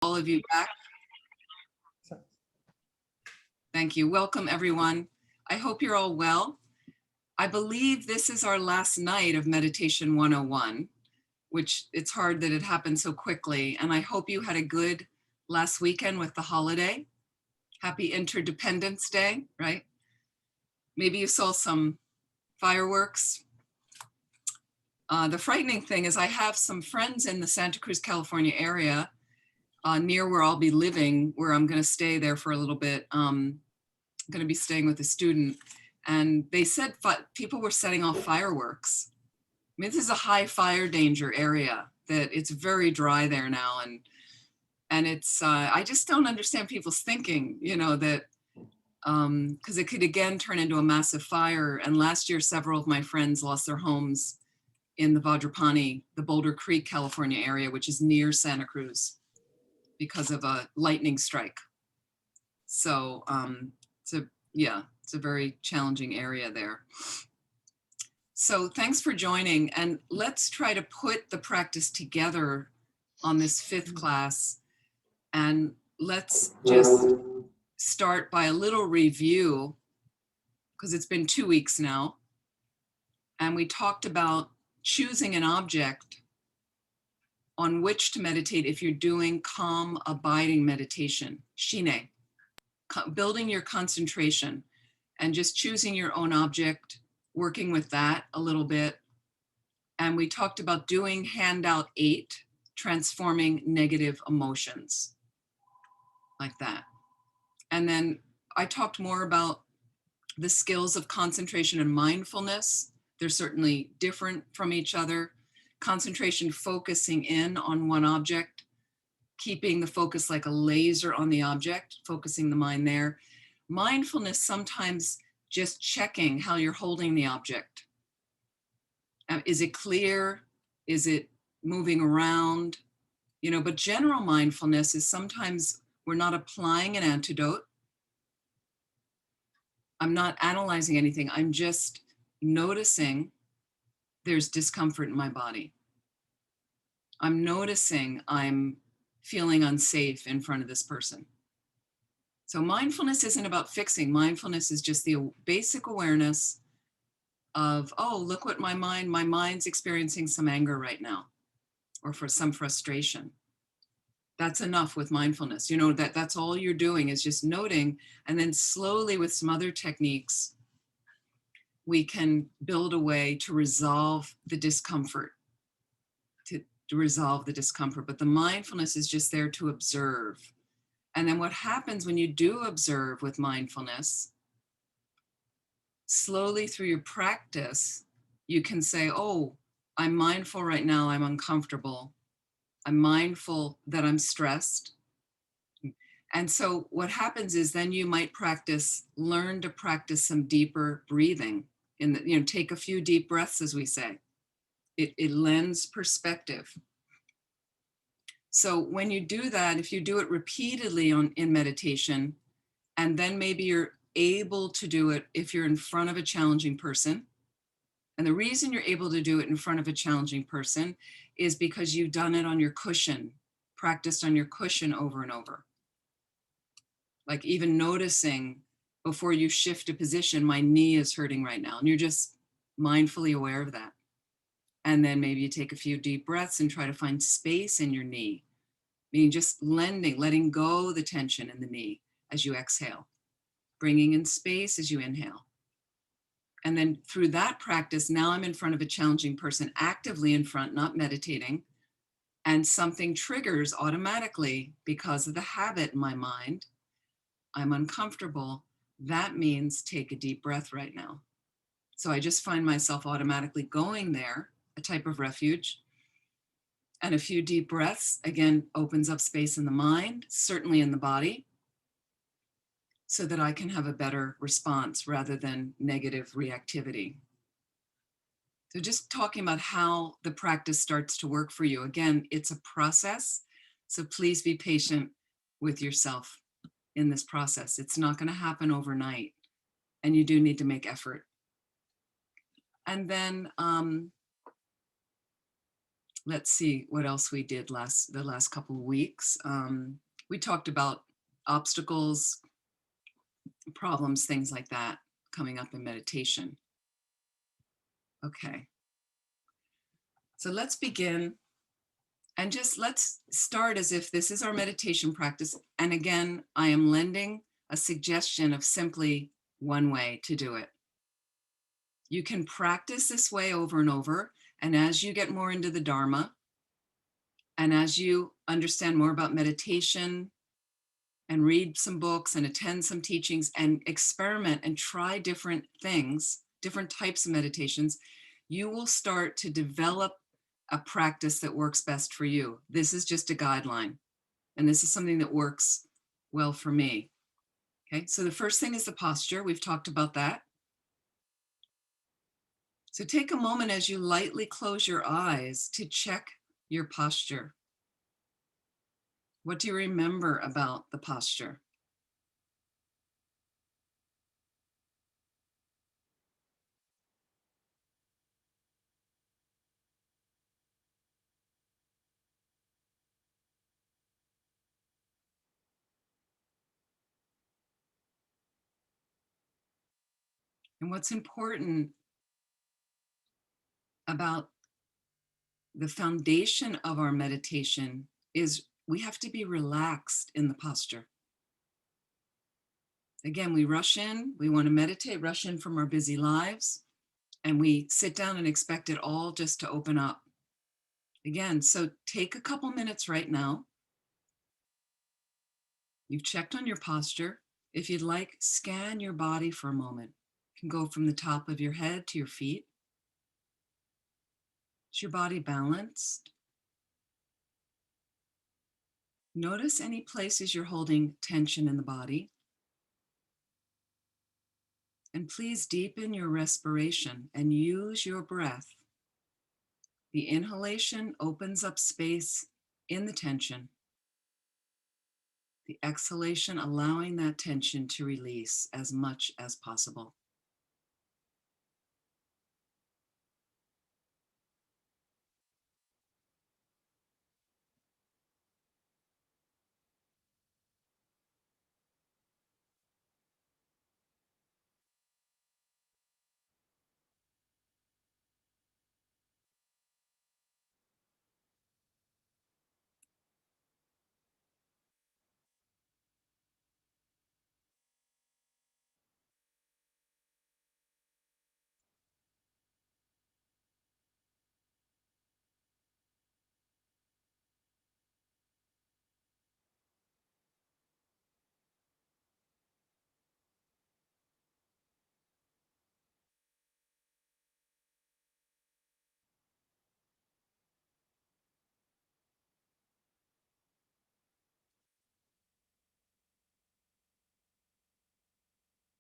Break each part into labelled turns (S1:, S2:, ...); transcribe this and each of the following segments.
S1: all of you back. Thank you. Welcome, everyone. I hope you're all well. I believe this is our last night of Meditation 101, which it's hard that it happened so quickly. And I hope you had a good last weekend with the holiday. Happy Interdependence Day, right? Maybe you saw some fireworks. The frightening thing is I have some friends in the Santa Cruz, California area near where I'll be living, where I'm going to stay there for a little bit. I'm going to be staying with a student. And they said people were setting off fireworks. I mean, this is a high fire danger area, that it's very dry there now. And it's, I just don't understand people's thinking, you know, that, because it could again turn into a massive fire. And last year, several of my friends lost their homes in the Vajrapani, the Boulder Creek, California area, which is near Santa Cruz, because of a lightning strike. So it's a very challenging area there. So thanks for joining, and let's try to put the practice together on this fifth class. And let's just start by a little review, because it's been 2 weeks now. And we talked about choosing an object on which to meditate if you're doing calm, abiding meditation, shine, building your concentration and just choosing your own object, working with that a little bit. And we talked about doing handout 8, transforming negative emotions, like that. And then I talked more about the skills of concentration and mindfulness. They're certainly different from each other. Concentration, focusing in on one object, keeping the focus like a laser on the object, focusing the mind there. Mindfulness, sometimes just checking how you're holding the object. Is it clear? Is it moving around? You know, but general mindfulness is sometimes we're not applying an antidote. I'm not analyzing anything. I'm just noticing there's discomfort in my body. I'm noticing I'm feeling unsafe in front of this person. So mindfulness isn't about fixing. Mindfulness is just the basic awareness of, oh, look what my mind's experiencing some anger right now, or for some frustration. That's enough with mindfulness. You know, that's all you're doing is just noting, and then slowly with some other techniques, we can build a way to resolve the discomfort, to resolve the discomfort. But the mindfulness is just there to observe. And then what happens when you do observe with mindfulness, slowly through your practice, you can say, oh, I'm mindful right now, I'm uncomfortable. I'm mindful that I'm stressed. And so what happens is then you might learn to practice some deeper breathing. Take a few deep breaths, as we say. It lends perspective. So when you do that, if you do it repeatedly in meditation, and then maybe you're able to do it if you're in front of a challenging person. And the reason you're able to do it in front of a challenging person is because you've done it on your cushion, practiced on your cushion over and over. Like even noticing before you shift a position, my knee is hurting right now. And you're just mindfully aware of that. And then maybe you take a few deep breaths and try to find space in your knee, meaning just letting go the tension in the knee as you exhale, bringing in space as you inhale. And then through that practice, now I'm in front of a challenging person, actively in front, not meditating, and something triggers automatically because of the habit in my mind. I'm uncomfortable. That means take a deep breath right now. So I just find myself automatically going there, a type of refuge. And a few deep breaths, again, opens up space in the mind, certainly in the body, so that I can have a better response rather than negative reactivity. So just talking about how the practice starts to work for you. Again, it's a process, so please be patient with yourself in this process. It's not going to happen overnight, and you do need to make effort. And then let's see what else we did the last couple of weeks. We talked about obstacles, problems, things like that coming up in meditation. Okay, so let's begin and just let's start as if this is our meditation practice. And again, I am lending a suggestion of simply one way to do it. You can practice this way over and over. And as you get more into the Dharma, and as you understand more about meditation and read some books and attend some teachings and experiment and try different things, different types of meditations, you will start to develop a practice that works best for you. This is just a guideline, and this is something that works well for me. Okay, so the first thing is the posture. We've talked about that. So take a moment as you lightly close your eyes to check your posture. What do you remember about the posture? And what's important about the foundation of our meditation is we have to be relaxed in the posture. Again, we rush in, we want to meditate, rush in from our busy lives, and we sit down and expect it all just to open up. Again, so take a couple minutes right now. You've checked on your posture. If you'd like, scan your body for a moment. You can go from the top of your head to your feet. Is your body balanced? Notice any places you're holding tension in the body. And please deepen your respiration and use your breath. The inhalation opens up space in the tension. The exhalation allowing that tension to release as much as possible.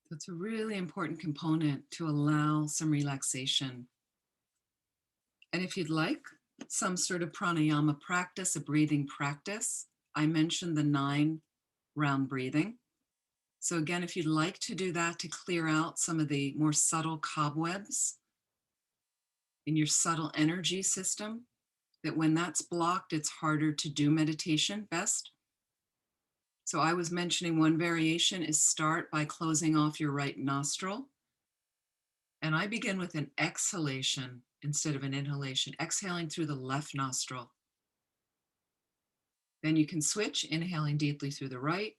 S1: That's a really important component to allow some relaxation. And if you'd like some sort of pranayama practice, a breathing practice, I mentioned the 9-round breathing. So again, if you'd like to do that to clear out some of the more subtle cobwebs in your subtle energy system, that when that's blocked, it's harder to do meditation best. So I was mentioning one variation is start by closing off your right nostril. And I begin with an exhalation instead of an inhalation, exhaling through the left nostril. Then you can switch, inhaling deeply through the right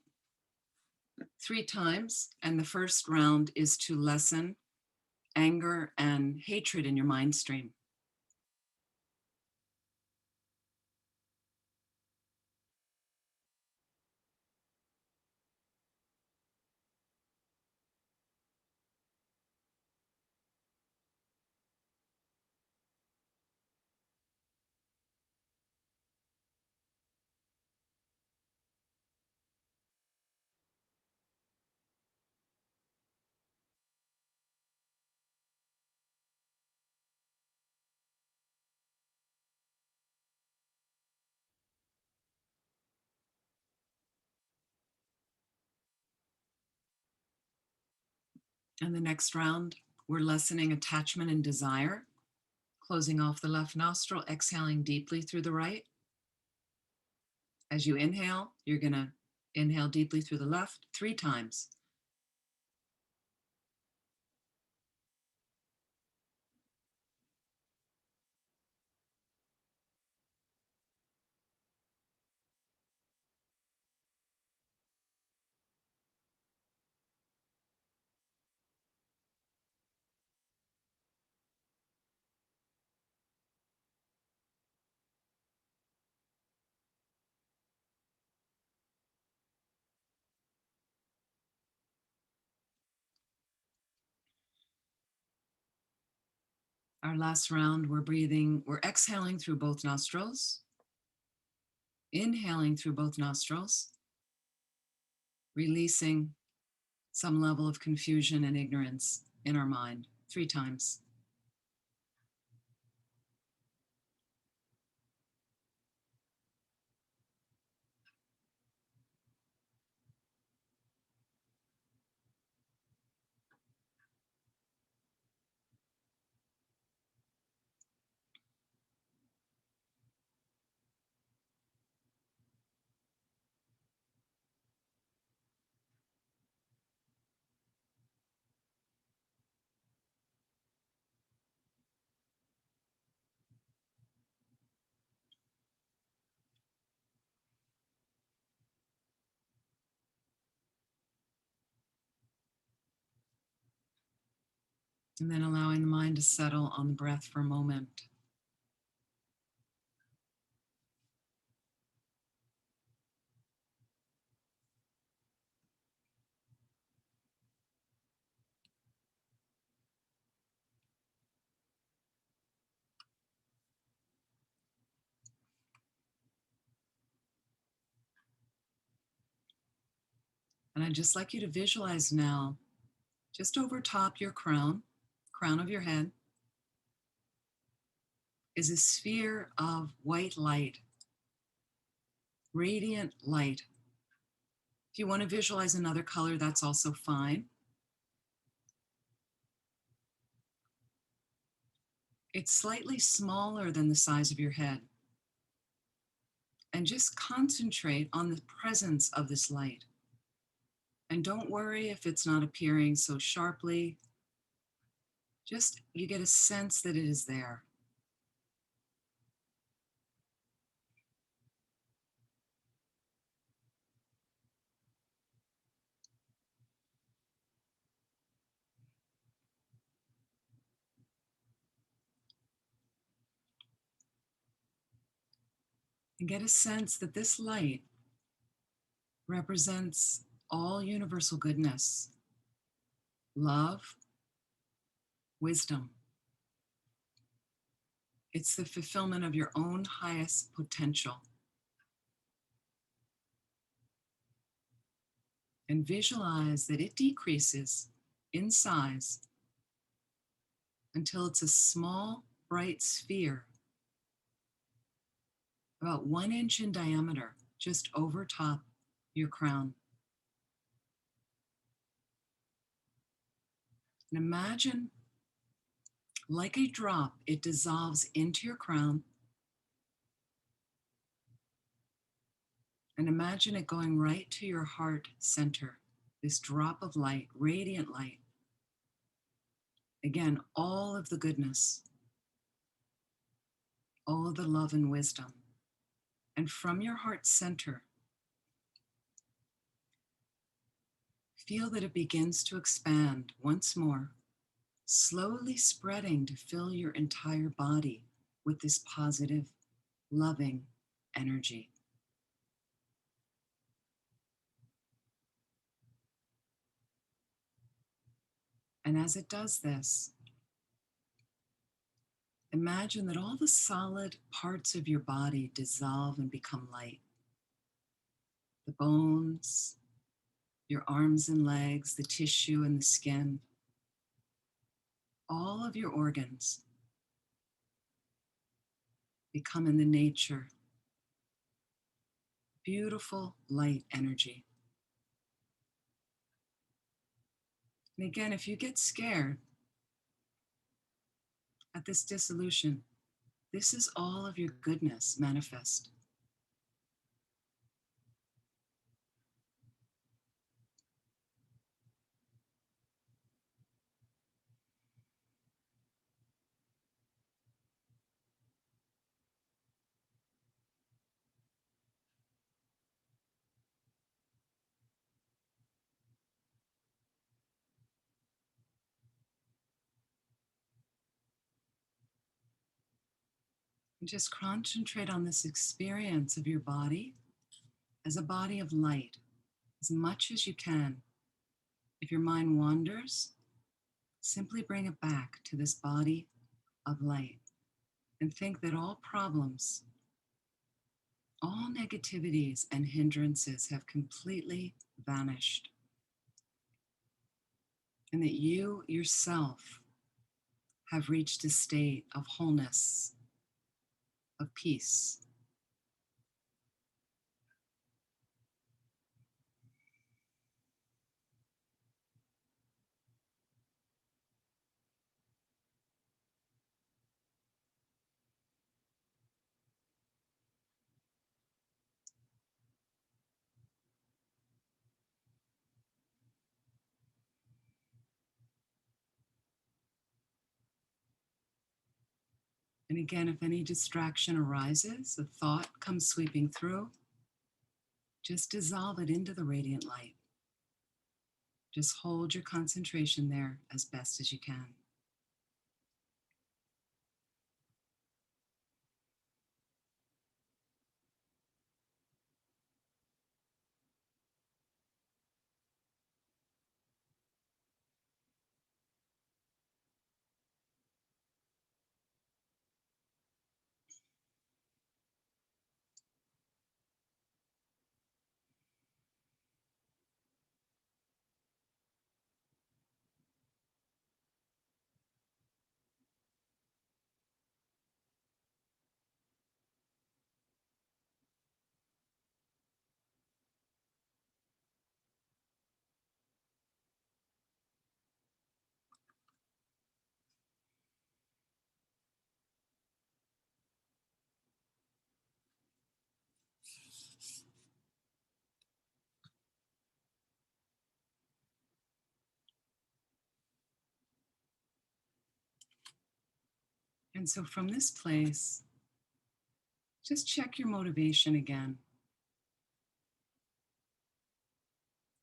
S1: 3 times. And the first round is to lessen anger and hatred in your mind stream. And the next round, we're lessening attachment and desire, Closing off the left nostril, exhaling deeply through the right. As you inhale, you're going to inhale deeply through the left 3 times. Our last round, we're exhaling through both nostrils, inhaling through both nostrils, releasing some level of confusion and ignorance in our mind 3 times. And then allowing the mind to settle on the breath for a moment. And I'd just like you to visualize now, just over top your crown of your head, is a sphere of white light, radiant light. If you want to visualize another color, that's also fine. It's slightly smaller than the size of your head. And just concentrate on the presence of this light. And don't worry if it's not appearing so sharply. Just you get a sense that it is there. And get a sense that this light represents all universal goodness, love, wisdom. It's the fulfillment of your own highest potential. And visualize that it decreases in size until it's a small, bright sphere, about 1 inch in diameter, just over top your crown. And imagine, like a drop, it dissolves into your crown. And imagine it going right to your heart center, this drop of light, radiant light. Again, all of the goodness, all of the love and wisdom. And from your heart center, feel that it begins to expand once more, slowly spreading to fill your entire body with this positive, loving energy. And as it does this, imagine that all the solid parts of your body dissolve and become light. The bones, your arms and legs, the tissue and the skin, all of your organs become in the nature beautiful light energy. And again, if you get scared, at this dissolution. This is all of your goodness manifest. And just concentrate on this experience of your body as a body of light as much as you can. If your mind wanders, simply bring it back to this body of light and think that all problems, all negativities and hindrances have completely vanished, and that you yourself have reached a state of wholeness, of peace. And again, if any distraction arises, a thought comes sweeping through, just dissolve it into the radiant light. Just hold your concentration there as best as you can. And so from this place, just check your motivation again.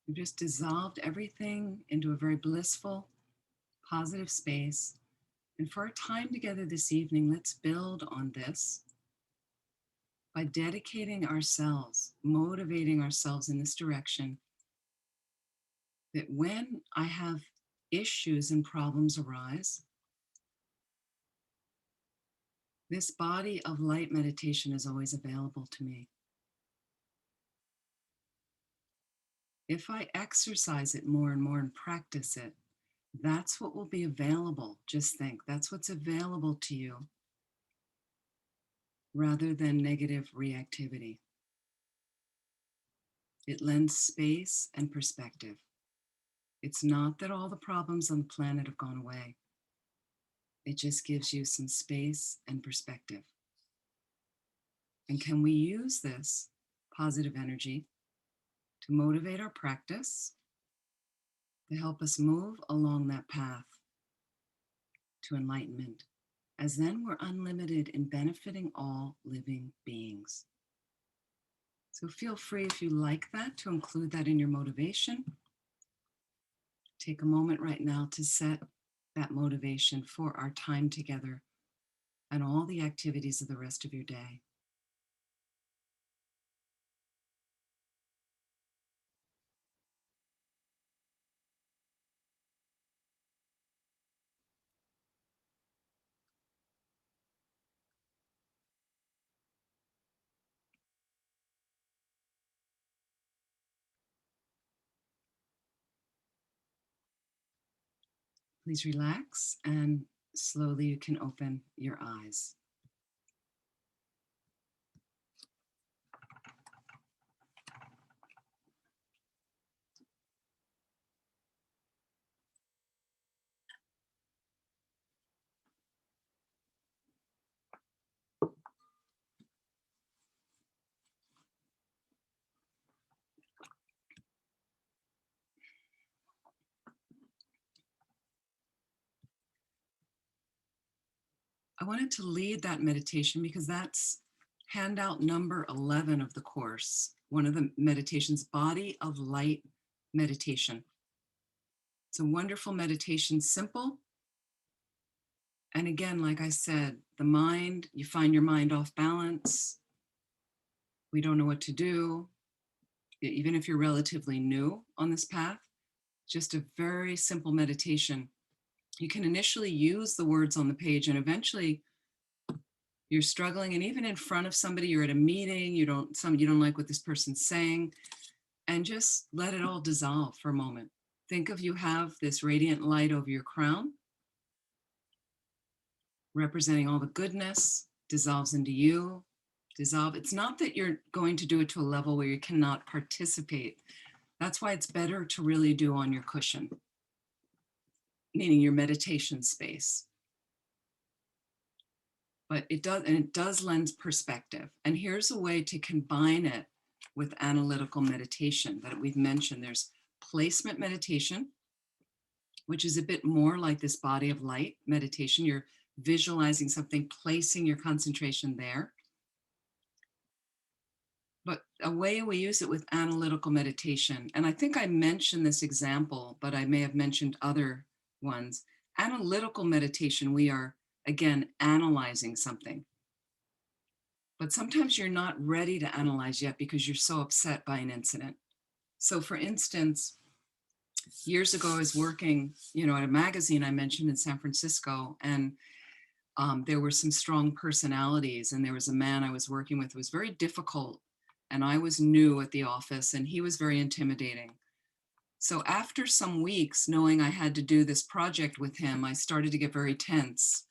S1: You've just dissolved everything into a very blissful, positive space. And for our time together this evening, let's build on this by dedicating ourselves, motivating ourselves in this direction. That when I have issues and problems arise, this body of light meditation is always available to me. If I exercise it more and more and practice it, that's what will be available. Just think, that's what's available to you rather than negative reactivity. It lends space and perspective. It's not that all the problems on the planet have gone away. It just gives you some space and perspective. And can we use this positive energy to motivate our practice, to help us move along that path to enlightenment, as then we're unlimited in benefiting all living beings. So feel free, if you like that, to include that in your motivation. Take a moment right now to set that motivation for our time together and all the activities of the rest of your day. Please relax, and slowly you can open your eyes. I wanted to lead that meditation because that's handout number 11 of the course, one of the meditations, Body of Light meditation. It's a wonderful meditation, simple. And again, like I said, the mind, you find your mind off balance. We don't know what to do. Even if you're relatively new on this path, just a very simple meditation. You can initially use the words on the page, and eventually you're struggling, and even in front of somebody, you're at a meeting, you don't like what this person's saying, and just let it all dissolve for a moment. Think of, you have this radiant light over your crown, representing all the goodness, dissolves into you, dissolve. It's not that you're going to do it to a level where you cannot participate. That's why it's better to really do on your cushion, meaning your meditation space. But it does lend perspective. And here's a way to combine it with analytical meditation that we've mentioned. There's placement meditation, which is a bit more like this body of light meditation. You're visualizing something, placing your concentration there. But a way we use it with analytical meditation, and I think I mentioned this example, but I may have mentioned other ones. Analytical meditation, we are, again, analyzing something. But sometimes you're not ready to analyze yet because you're so upset by an incident. So for instance, years ago, I was working, at a magazine I mentioned in San Francisco, and there were some strong personalities, and there was a man I was working with who was very difficult, and I was new at the office, and he was very intimidating. So after some weeks, knowing I had to do this project with him, I started to get very tense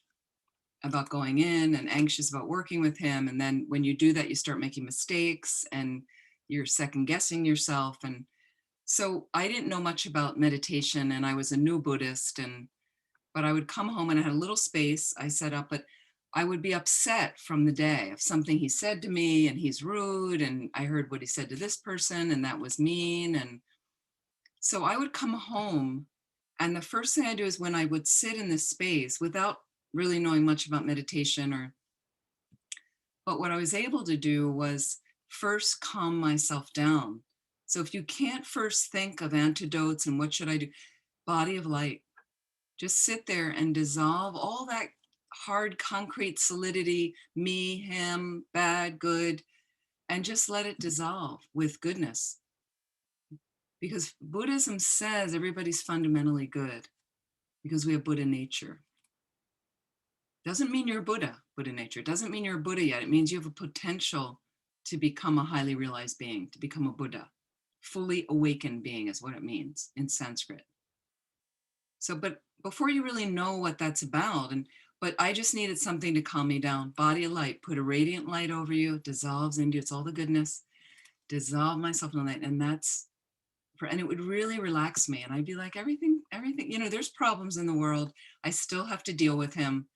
S1: about going in and anxious about working with him. And then when you do that, you start making mistakes and you're second guessing yourself. And so I didn't know much about meditation, and I was a new Buddhist, but I would come home and I had a little space I set up, but I would be upset from the day of something he said to me, and he's rude, and I heard what he said to this person, and that was mean. And so I would come home, and the first thing I do is, when I would sit in this space without really knowing much about meditation, but what I was able to do was first calm myself down. So if you can't first think of antidotes and what should I do, body of light, just sit there and dissolve all that hard concrete solidity, me, him, bad, good, and just let it dissolve with goodness. Because Buddhism says everybody's fundamentally good because we have Buddha nature. Doesn't mean you're Buddha nature. Doesn't mean you're a Buddha yet. It means you have a potential to become a highly realized being, to become a Buddha. Fully awakened being is what it means in Sanskrit. So, but before you really know what that's about, but I just needed something to calm me down. Body of light, put a radiant light over you, dissolves into you. It's all the goodness. Dissolve myself in the light. And and it would really relax me. And I'd be like, everything, there's problems in the world. I still have to deal with him,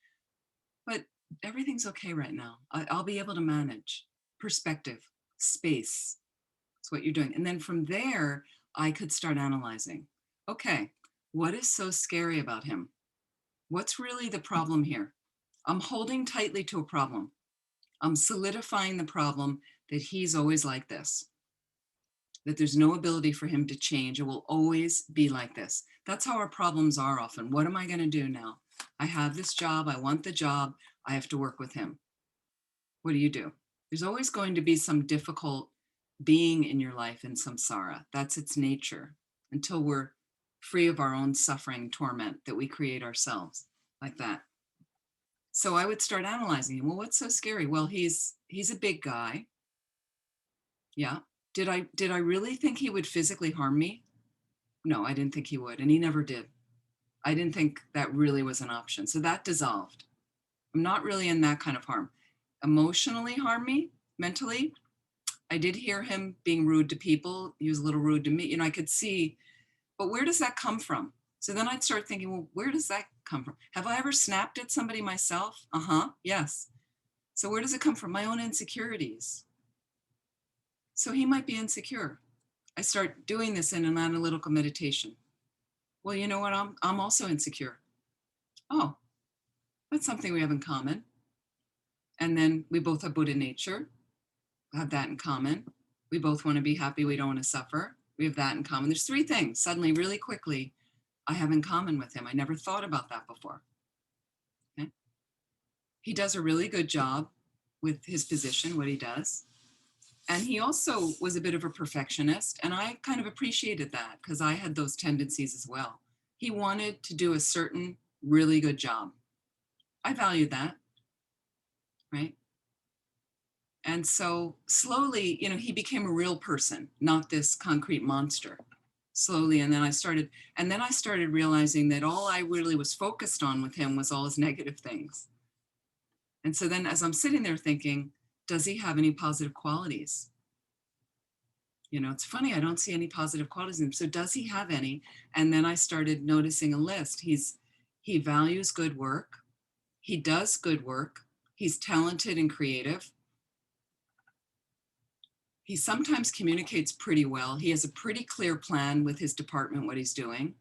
S1: but everything's okay right now. I'll be able to manage. Perspective, space. That's what you're doing. And then from there, I could start analyzing. Okay, what is so scary about him? What's really the problem here? I'm holding tightly to a problem. I'm solidifying the problem that he's always like this, that there's no ability for him to change. It will always be like this. That's how our problems are often. What am I going to do now? I have this job. I want the job. I have to work with him. What do? There's always going to be some difficult being in your life in samsara. That's its nature, until we're free of our own suffering, torment that we create ourselves, like that. So I would start analyzing him. Well, what's so scary? Well, he's a big guy. Yeah. Did I really think he would physically harm me? No, I didn't think he would, and he never did. I didn't think that really was an option. So that dissolved. I'm not really in that kind of harm. Emotionally harm me, mentally. I did hear him being rude to people. He was a little rude to me. I could see, but where does that come from? So then I'd start thinking, well, where does that come from? Have I ever snapped at somebody myself? Yes. So where does it come from? My own insecurities. So he might be insecure. I start doing this in an analytical meditation. Well, you know what? I'm also insecure. Oh, that's something we have in common. And then we both have Buddha nature, have that in common. We both want to be happy. We don't want to suffer. We have that in common. There's three things suddenly, really quickly, I have in common with him. I never thought about that before. Okay? He does a really good job with his position, what he does. And he also was a bit of a perfectionist. And I kind of appreciated that because I had those tendencies as well. He wanted to do a certain really good job. I valued that, right? And so slowly, he became a real person, not this concrete monster. Slowly, and then I started realizing that all I really was focused on with him was all his negative things. And so then as I'm sitting there thinking, does he have any positive qualities? It's funny, I don't see any positive qualities in him. So does he have any? And then I started noticing a list. He values good work. He does good work. He's talented and creative. He sometimes communicates pretty well. He has a pretty clear plan with his department, what he's doing.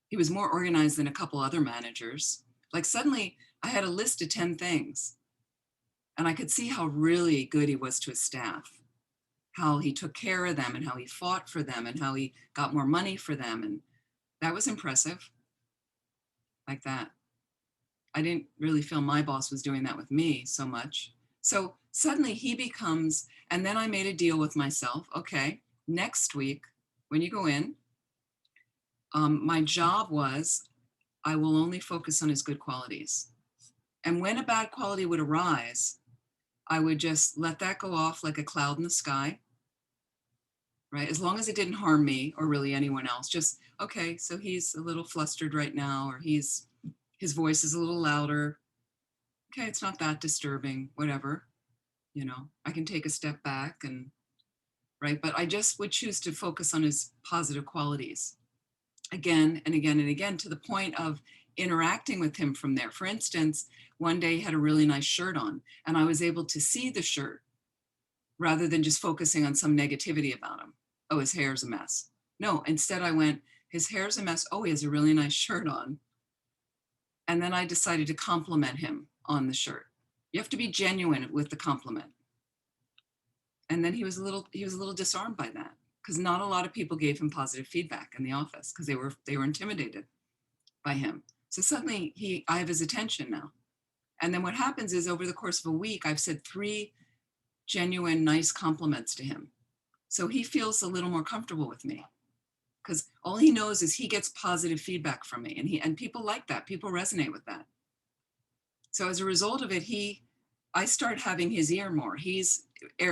S1: He was more organized than a couple other managers. Like suddenly I had a list of 10 things and I could see how really good he was to his staff, how he took care of them and how he fought for them and how he got more money for them. And that was impressive, like that. I didn't really feel my boss was doing that with me so much. So suddenly he becomes, and then I made a deal with myself. Okay, next week when you go in, my job was I will only focus on his good qualities. And when a bad quality would arise, I would just let that go off like a cloud in the sky, right? As long as it didn't harm me or really anyone else. Just, okay, so he's a little flustered right now, or his voice is a little louder. Okay, it's not that disturbing, whatever. I can take a step back and, right? But I just would choose to focus on his positive qualities again and again and again, to the point of interacting with him from there. For instance, one day he had a really nice shirt on and I was able to see the shirt rather than just focusing on some negativity about him. Oh, his hair's a mess. No, instead I went, his hair's a mess. Oh, he has a really nice shirt on. And then I decided to compliment him on the shirt. You have to be genuine with the compliment. And then he was a little disarmed by that, because not a lot of people gave him positive feedback in the office because they were intimidated by him. So suddenly I have his attention now. And then what happens is over the course of a week, I've said 3 genuine, nice compliments to him. So he feels a little more comfortable with me because all he knows is he gets positive feedback from me, and people like that. People resonate with that. So as a result of it, I start having his ear more.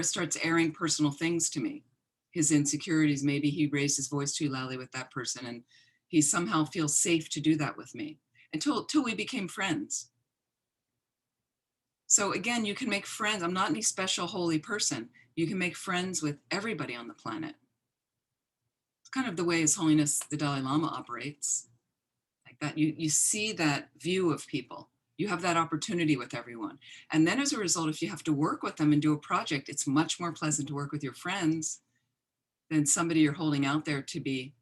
S1: Starts airing personal things to me, his insecurities. Maybe he raised his voice too loudly with that person, and he somehow feels safe to do that with me until we became friends. So again, you can make friends. I'm not any special holy person. You can make friends with everybody on the planet. It's kind of the way His Holiness the Dalai Lama operates, like that. You see that view of people. You have that opportunity with everyone. And then as a result, if you have to work with them and do a project, it's much more pleasant to work with your friends than somebody you're holding out there to be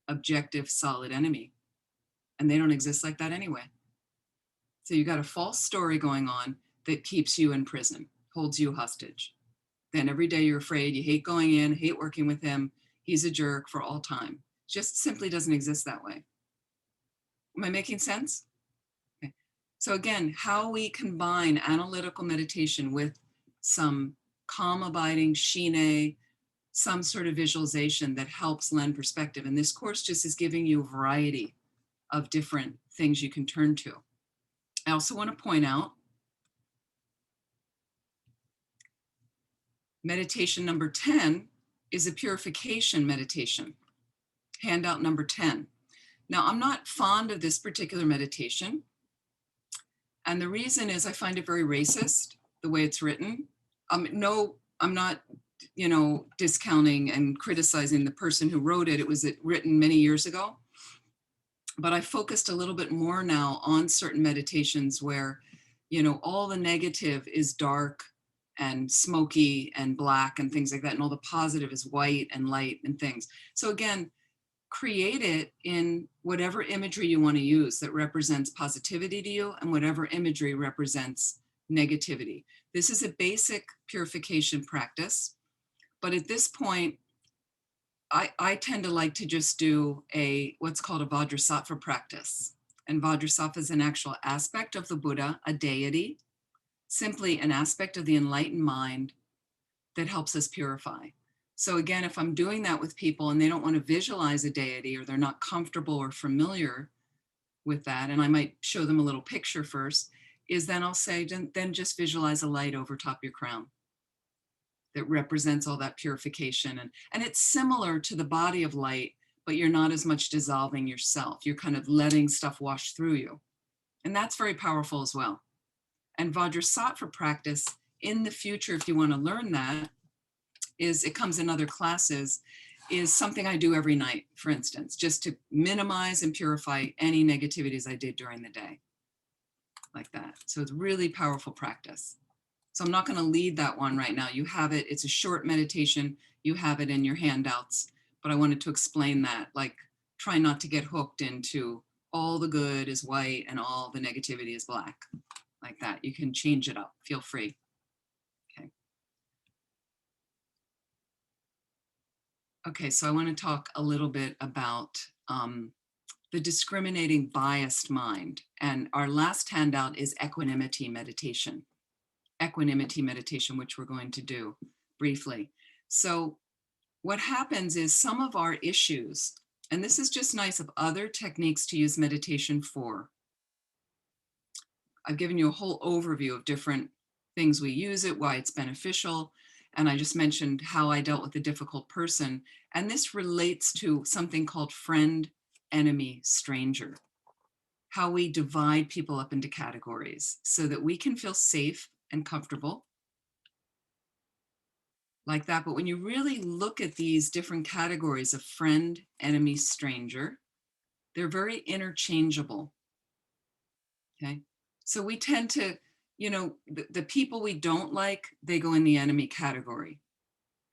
S1: objective, solid enemy. And they don't exist like that anyway. So you got a false story going on that keeps you in prison, holds you hostage. Then every day you're afraid, you hate going in, hate working with him. He's a jerk for all time. Just simply doesn't exist that way. Am I making sense? Okay. So again, how we combine analytical meditation with some calm abiding, shine, some sort of visualization that helps lend perspective. And this course just is giving you a variety of different things you can turn to. I also want to point out meditation number 10 is a purification meditation, handout number 10. Now, I'm not fond of this particular meditation. And the reason is I find it very racist, the way it's written. No, I'm not, discounting and criticizing the person who wrote it. It was written many years ago. But I focused a little bit more now on certain meditations where, all the negative is dark and smoky and black and things like that. And all the positive is white and light and things. So again, create it in whatever imagery you want to use that represents positivity to you and whatever imagery represents negativity. This is a basic purification practice, but at this point, I tend to like to just do what's called a Vajrasattva practice. And Vajrasattva is an actual aspect of the Buddha, a deity, simply an aspect of the enlightened mind that helps us purify. So again, if I'm doing that with people and they don't want to visualize a deity, or they're not comfortable or familiar with that, and I might show them a little picture first, is then I'll say, then just visualize a light over top your crown that represents all that purification. And it's similar to the body of light, but you're not as much dissolving yourself. You're kind of letting stuff wash through you. And that's very powerful as well. And Vajrasattva practice in the future, if you want to learn that, it comes in other classes, is something I do every night, for instance, just to minimize and purify any negativities I did during the day, like that. So it's really powerful practice. So I'm not going to lead that one right now. You have it. It's a short meditation. You have it in your handouts. But I wanted to explain that, like, try not to get hooked into all the good is white and all the negativity is black, like that. You can change it up. Feel free. Okay. Okay, so I want to talk a little bit about the discriminating biased mind. And our last handout is equanimity meditation. Equanimity meditation, which we're going to do briefly. So what happens is some of our issues, and this is just nice of other techniques to use meditation for. I've given you a whole overview of different things we use it, why it's beneficial. And I just mentioned how I dealt with a difficult person. And this relates to something called friend, enemy, stranger. How we divide people up into categories so that we can feel safe and comfortable like that. But when you really look at these different categories of friend, enemy, stranger, they're very interchangeable. Okay. So we tend to, the people we don't like, they go in the enemy category.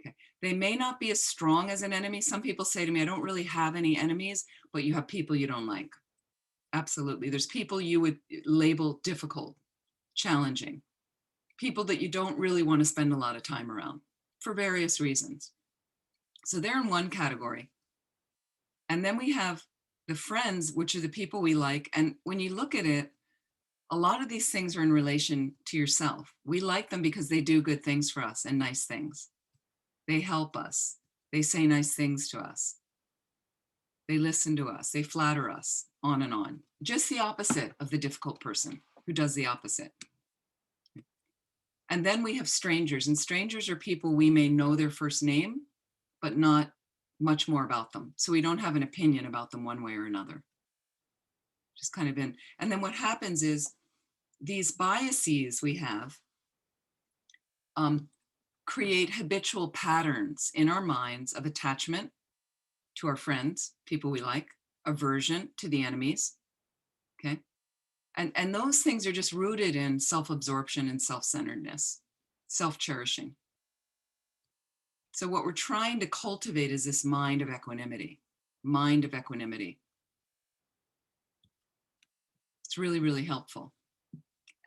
S1: Okay. They may not be as strong as an enemy. Some people say to me, I don't really have any enemies, but you have people you don't like. Absolutely. There's people you would label difficult, challenging, people that you don't really want to spend a lot of time around for various reasons. So they're in one category. And then we have the friends, which are the people we like. And when you look at it, a lot of these things are in relation to yourself. We like them because they do good things for us and nice things. They help us. They say nice things to us. They listen to us. They flatter us, on and on. Just the opposite of the difficult person who does the opposite. And then we have strangers, and strangers are people we may know their first name, but not much more about them. So we don't have an opinion about them one way or another. Just kind of in. And then what happens is these biases we have create habitual patterns in our minds of attachment to our friends, people we like, aversion to the enemies, okay? And those things are just rooted in self-absorption and self-centeredness, self-cherishing. So what we're trying to cultivate is this mind of equanimity, mind of equanimity. It's really, really helpful.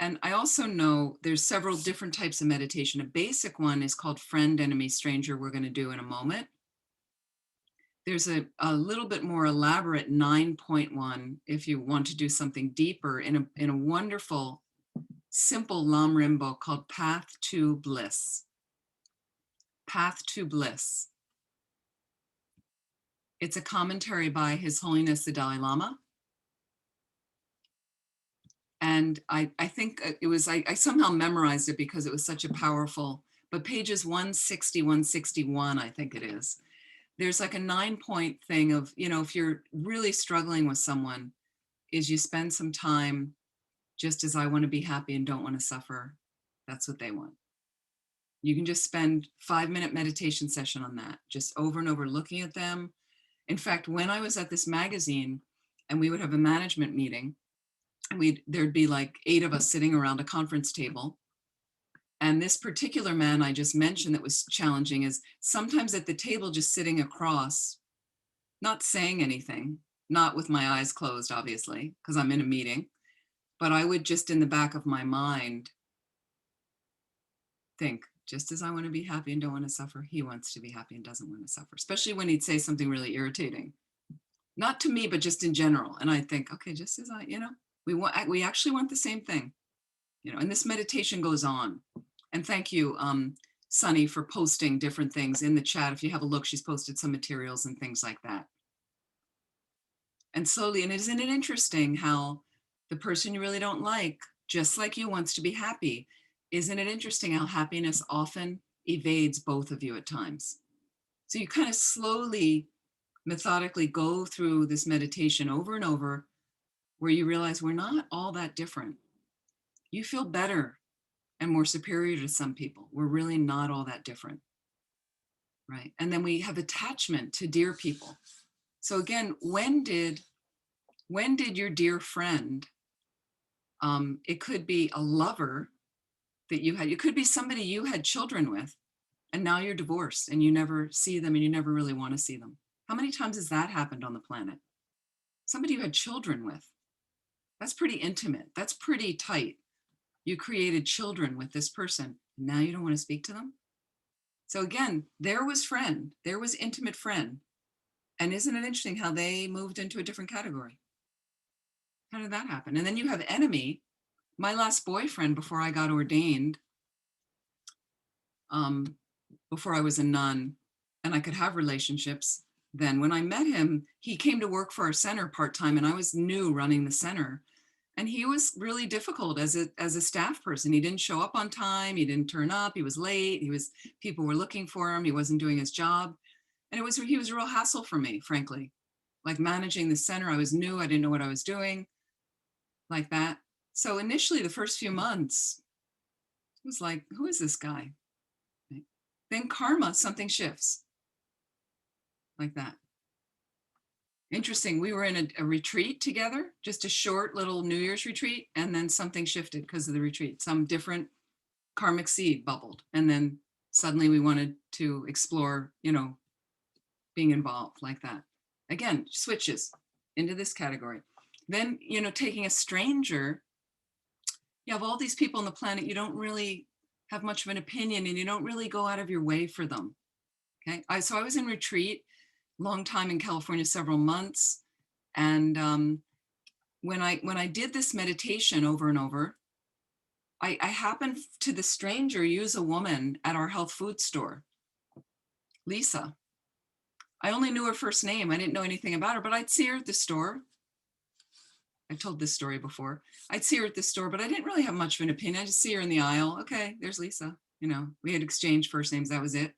S1: And I also know there's several different types of meditation. A basic one is called friend, enemy, stranger, we're going to do in a moment. There's a little bit more elaborate 9.1 if you want to do something deeper in a wonderful, simple Lam Rimbo called Path to Bliss. Path to Bliss. It's a commentary by His Holiness the Dalai Lama. And I think it was, I somehow memorized it because it was such a powerful, but pages 160, 161, I think it is. There's like a 9-point thing of, if you're really struggling with someone, is you spend some time, just as I want to be happy and don't want to suffer. That's what they want. You can just spend 5-minute meditation session on that, just over and over looking at them. In fact, when I was at this magazine and we would have a management meeting, there'd be like 8 of us sitting around a conference table. And this particular man I just mentioned that was challenging is sometimes at the table, just sitting across, not saying anything, not with my eyes closed, obviously, because I'm in a meeting, but I would just in the back of my mind think, just as I want to be happy and don't want to suffer, he wants to be happy and doesn't want to suffer, especially when he'd say something really irritating. Not to me, but just in general. And I think, okay, just as we actually want the same thing, and this meditation goes on. And thank you, Sunny, for posting different things in the chat. If you have a look, she's posted some materials and things like that. And slowly, and isn't it interesting how the person you really don't like, just like you, wants to be happy? Isn't it interesting how happiness often evades both of you at times? So you kind of slowly, methodically go through this meditation over and over, where you realize we're not all that different. You feel better and more superior to some people. We're really not all that different, right? And then we have attachment to dear people. So again, when did your dear friend, it could be a lover that you had, it could be somebody you had children with, and now you're divorced and you never see them and you never really want to see them. How many times has that happened on the planet? Somebody you had children with. That's pretty intimate. That's pretty tight. You created children with this person. Now you don't want to speak to them. So again, there was friend, there was intimate friend. And isn't it interesting how they moved into a different category? How did that happen? And then you have enemy. My last boyfriend before I got ordained, before I was a nun and I could have relationships, then when I met him, he came to work for our center part-time, and I was new running the center. And he was really difficult as a staff person. He didn't show up on time. He didn't turn up. He was late. People were looking for him. He wasn't doing his job. And he was a real hassle for me, frankly. Like managing the center, I was new. I didn't know what I was doing, like that. So initially, the first few months, it was like, who is this guy? Then karma, something shifts, like that. Interesting. We were in a retreat together, just a short little New Year's retreat, and then something shifted because of the retreat. Some different karmic seed bubbled, and then suddenly we wanted to explore, being involved, like that. Again, switches into this category. Then, taking a stranger, you have all these people on the planet, you don't really have much of an opinion, and you don't really go out of your way for them. Okay. So I was in retreat, long time in California, several months. And when I did this meditation over and over, I happened to the stranger use a woman at our health food store, Lisa. I only knew her first name. I didn't know anything about her, but I'd see her at the store. I've told this story before. I'd see her at the store, but I didn't really have much of an opinion. I just see her in the aisle. Okay, there's Lisa. We had exchanged first names. That was it.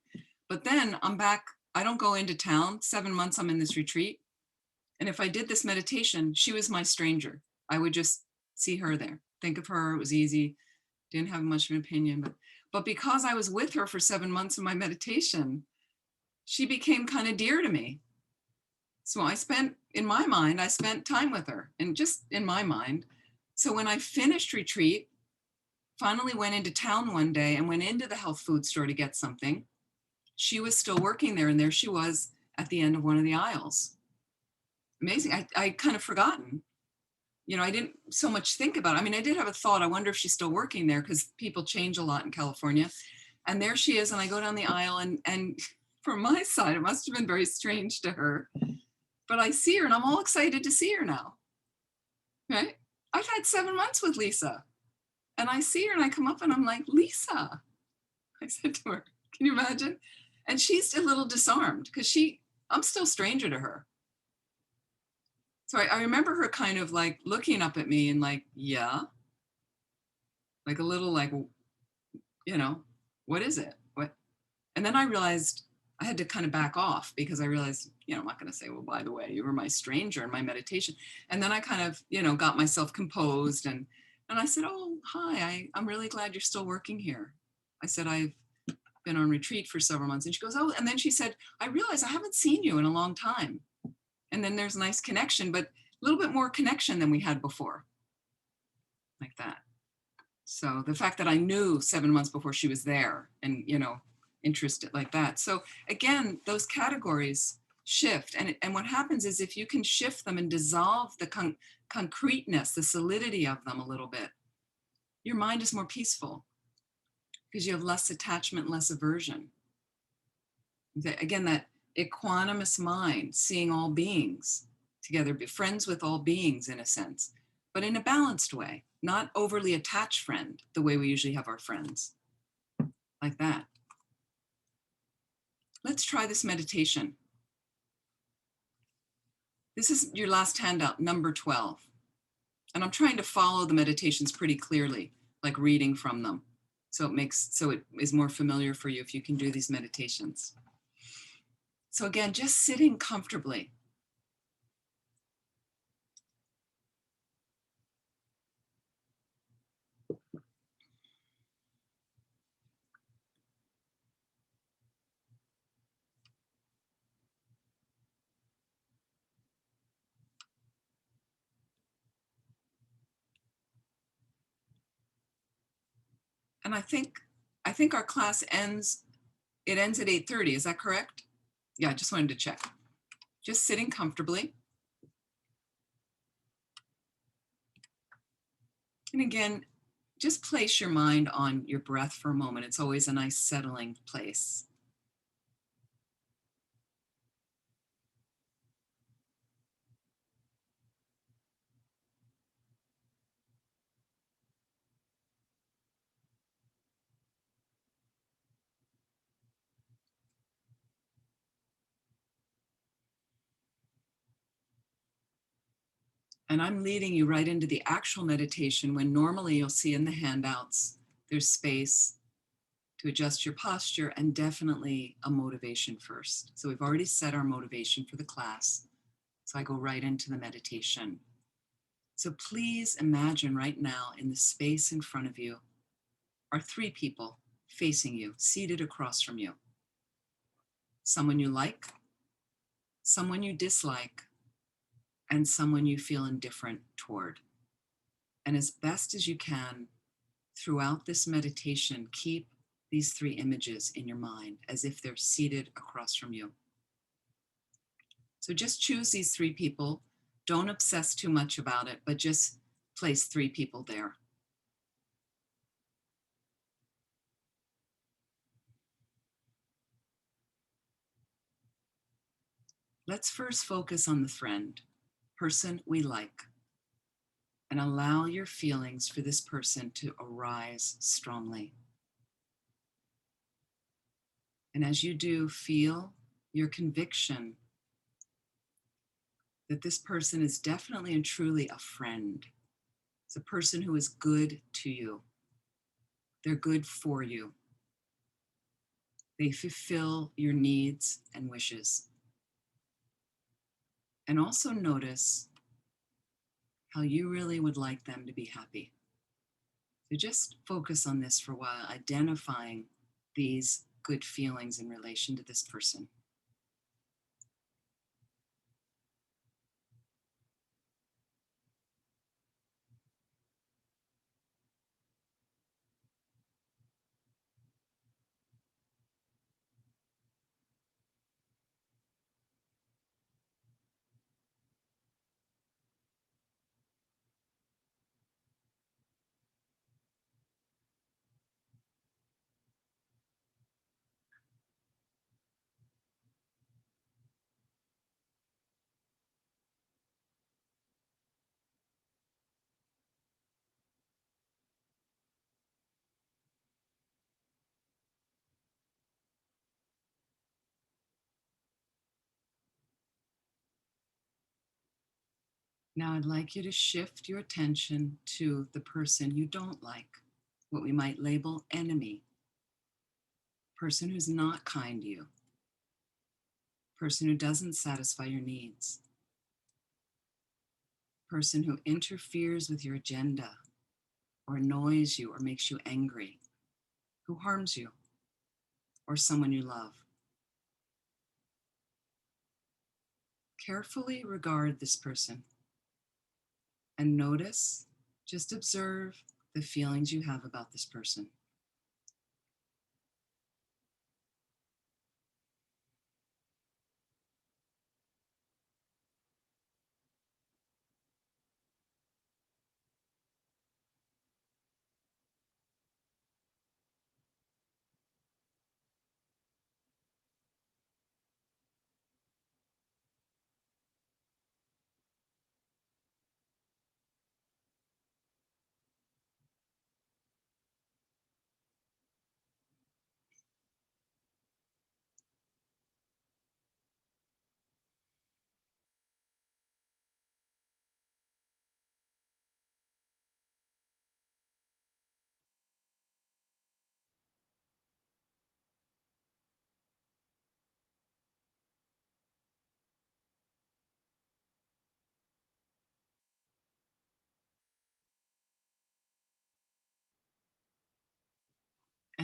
S1: But then I'm back. I don't go into town. 7 months I'm in this retreat. And if I did this meditation, she was my stranger. I would just see her there, think of her. It was easy. Didn't have much of an opinion. But because I was with her for 7 months in my meditation, she became kind of dear to me. So I spent time with her, and just in my mind. So when I finished retreat, finally went into town one day and went into the health food store to get something, she was still working there, and there she was at the end of one of the aisles. Amazing. I kind of forgotten. I didn't so much think about it. I mean, I did have a thought. I wonder if she's still working there, because people change a lot in California. And there she is, and I go down the aisle, and from my side, it must have been very strange to her. But I see her, and I'm all excited to see her now. Right? I've had 7 months with Lisa. And I see her, and I come up, and I'm like, Lisa. I said to her, can you imagine? And she's a little disarmed, because I'm still a stranger to her. So I remember her kind of like looking up at me and like, yeah, like a little like, what is it? What? And then I realized I had to kind of back off, because I realized, I'm not going to say, well, by the way, you were my stranger in my meditation. And then I kind of, got myself composed, and I said, oh, hi, I'm really glad you're still working here. I said, I've been on retreat for several months. And she goes, oh, and then she said, I realize I haven't seen you in a long time. And then there's a nice connection, but a little bit more connection than we had before, like that. So the fact that I knew 7 months before she was there, and, interested, like that. So again, those categories shift. And what happens is, if you can shift them and dissolve the concreteness, the solidity of them a little bit, your mind is more peaceful. because you have less attachment, less aversion. Again, that equanimous mind, seeing all beings together, be friends with all beings in a sense, but in a balanced way, not overly attached friend, the way we usually have our friends, like that. Let's try this meditation. This is your last handout, number 12. And I'm trying to follow the meditations pretty clearly, like reading from them. So it is more familiar for you if you can do these meditations. So again, just sitting comfortably. And I think our class ends at 8:30. Is that correct? Yeah, I just wanted to check. Just sitting comfortably. And again, just place your mind on your breath for a moment. It's always a nice settling place. And I'm leading you right into the actual meditation when normally you'll see in the handouts, there's space to adjust your posture and definitely a motivation first. So we've already set our motivation for the class. So I go right into the meditation. So please imagine right now in the space in front of you are 3 people facing you, seated across from you. Someone you like, someone you dislike, and someone you feel indifferent toward. And as best as you can, throughout this meditation, keep these 3 images in your mind as if they're seated across from you. So just choose these 3 people. Don't obsess too much about it, but just place 3 people there. Let's first focus on the friend, person we like, and allow your feelings for this person to arise strongly. And as you do, feel your conviction that this person is definitely and truly a friend. It's a person who is good to you. They're good for you. They fulfill your needs and wishes. And also notice how you really would like them to be happy. So just focus on this for a while, identifying these good feelings in relation to this person. Now I'd like you to shift your attention to the person you don't like, what we might label enemy, person who's not kind to you, person who doesn't satisfy your needs, person who interferes with your agenda or annoys you or makes you angry, who harms you, or someone you love. Carefully regard this person and notice, just observe the feelings you have about this person.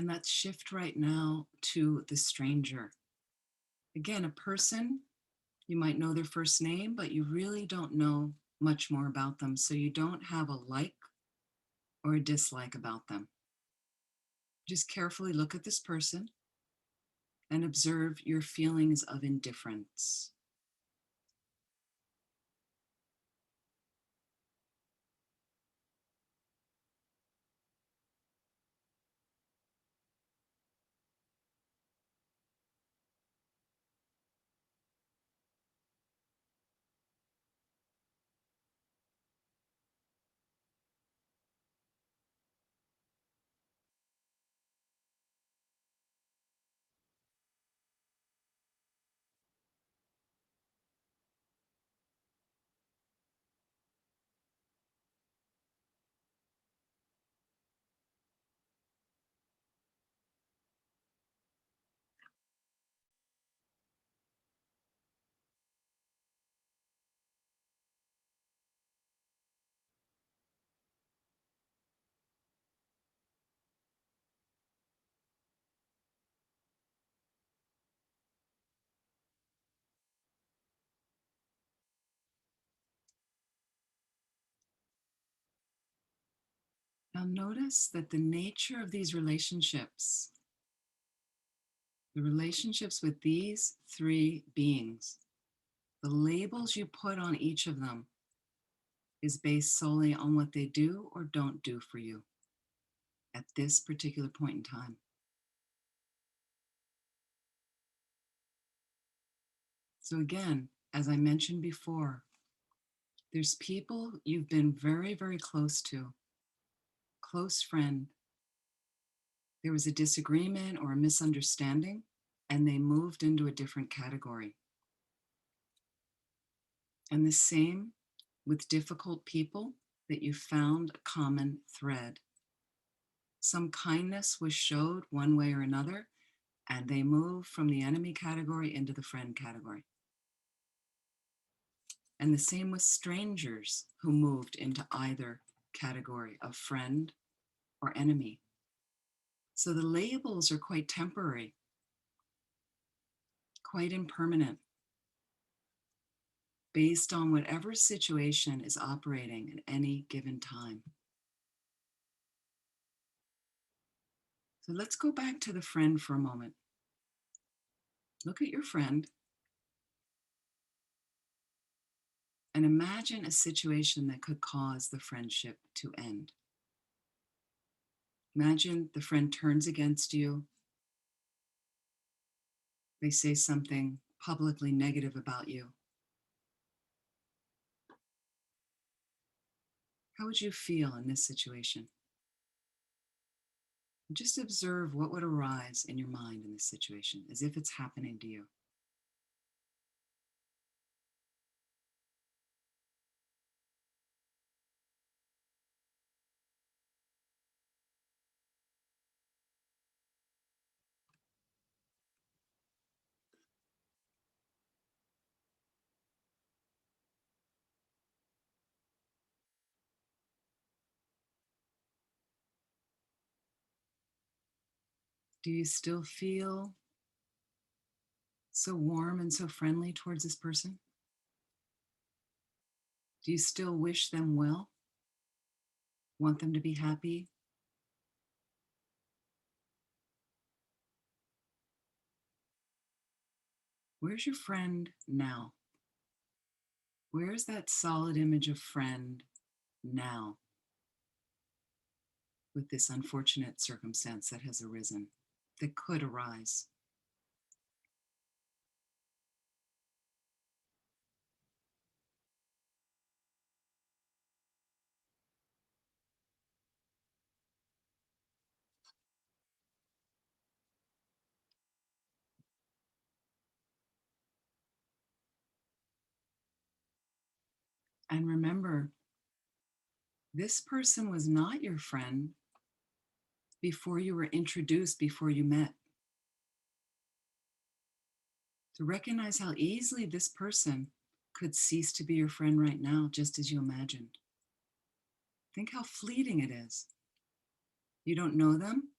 S1: And let's shift right now to the stranger. Again, a person, you might know their first name, but you really don't know much more about them. So you don't have a like or a dislike about them. Just carefully look at this person and observe your feelings of indifference. Now notice that the nature of these relationships, the relationships with these three beings, the labels you put on each of them is based solely on what they do or don't do for you at this particular point in time. So again, as I mentioned before, there's people you've been very, very close to, close friend. There was a disagreement or a misunderstanding, and they moved into a different category. And the same with difficult people that you found a common thread. Some kindness was showed one way or another, and they moved from the enemy category into the friend category. And the same with strangers who moved into either category of friend or enemy. So the labels are quite temporary, quite impermanent, based on whatever situation is operating at any given time. So let's go back to the friend for a moment. Look at your friend and imagine a situation that could cause the friendship to end. Imagine the friend turns against you. They say something publicly negative about you. How would you feel in this situation? Just observe what would arise in your mind in this situation as if it's happening to you. Do you still feel so warm and so friendly towards this person? Do you still wish them well? Want them to be happy? Where's your friend now? Where's that solid image of friend now with this unfortunate circumstance that has arisen, that could arise? And remember, this person was not your friend before you were introduced, before you met. To recognize how easily this person could cease to be your friend right now, just as you imagined. Think how fleeting it is. You don't know them.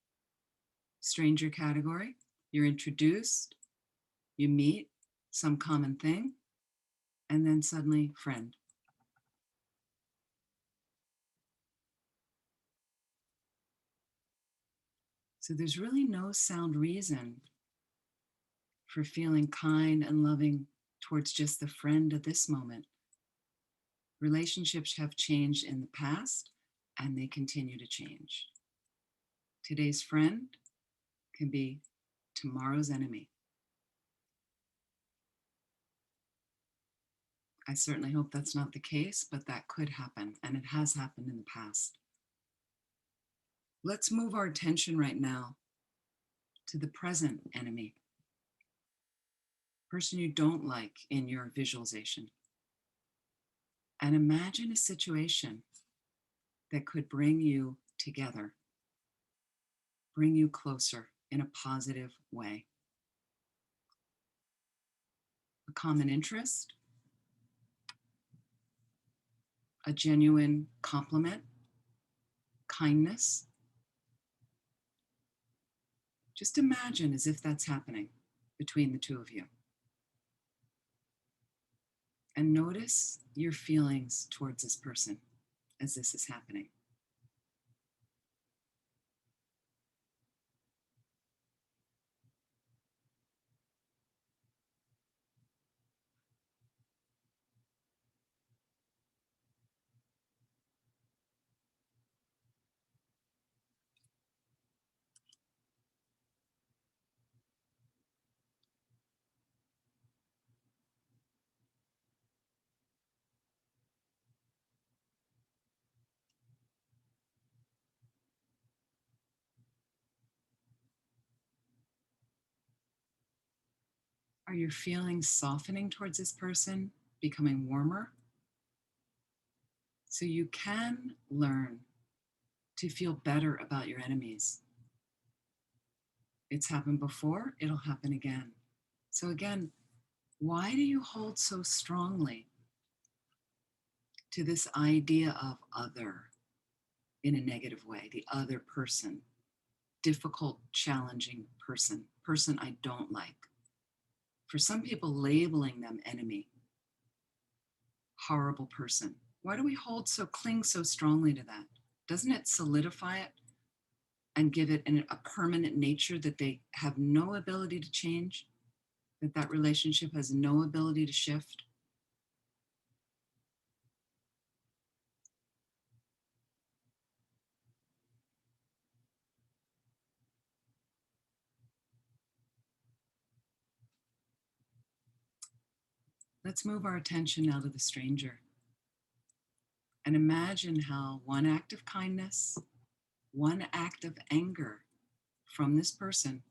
S1: stranger category. You're introduced, you meet some common thing, and then suddenly friend. So there's really no sound reason for feeling kind and loving towards just the friend at this moment. Relationships have changed in the past and they continue to change. Today's friend can be tomorrow's enemy. I certainly hope that's not the case, but that could happen, and it has happened in the past. Let's move our attention right now to the present enemy, person you don't like in your visualization. And imagine a situation that could bring you together, bring you closer in a positive way. A common interest, a genuine compliment, kindness. Just imagine as if that's happening between the two of you. And notice your feelings towards this person as this is happening. Are your feelings softening towards this person, becoming warmer? So you can learn to feel better about your enemies. It's happened before, it'll happen again. So again, why do you hold so strongly to this idea of other in a negative way, the other person, difficult, challenging person, person I don't like? For some people, labeling them enemy, horrible person. Why do we cling so strongly to that? Doesn't it solidify it and give it a permanent nature that they have no ability to change, that relationship has no ability to shift? Let's move our attention now to the stranger and imagine how one act of kindness, one act of anger from this person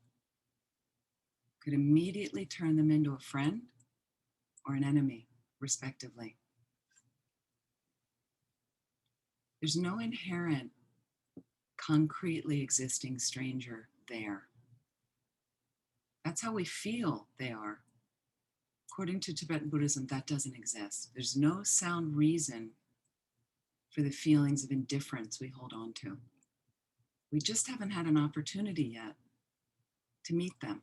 S1: could immediately turn them into a friend or an enemy, respectively. There's no inherent, concretely existing stranger there. That's how we feel they are. According to Tibetan Buddhism, that doesn't exist. There's no sound reason for the feelings of indifference we hold on to. We just haven't had an opportunity yet to meet them.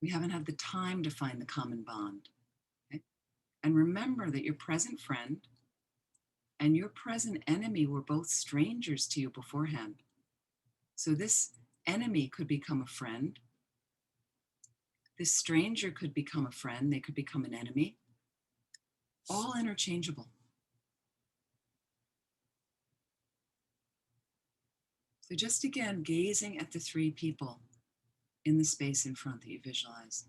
S1: We haven't had the time to find the common bond. Okay? And remember that your present friend and your present enemy were both strangers to you beforehand. So this enemy could become a friend. This stranger could become a friend. They could become an enemy. All interchangeable. So just again, gazing at the three people in the space in front that you visualize.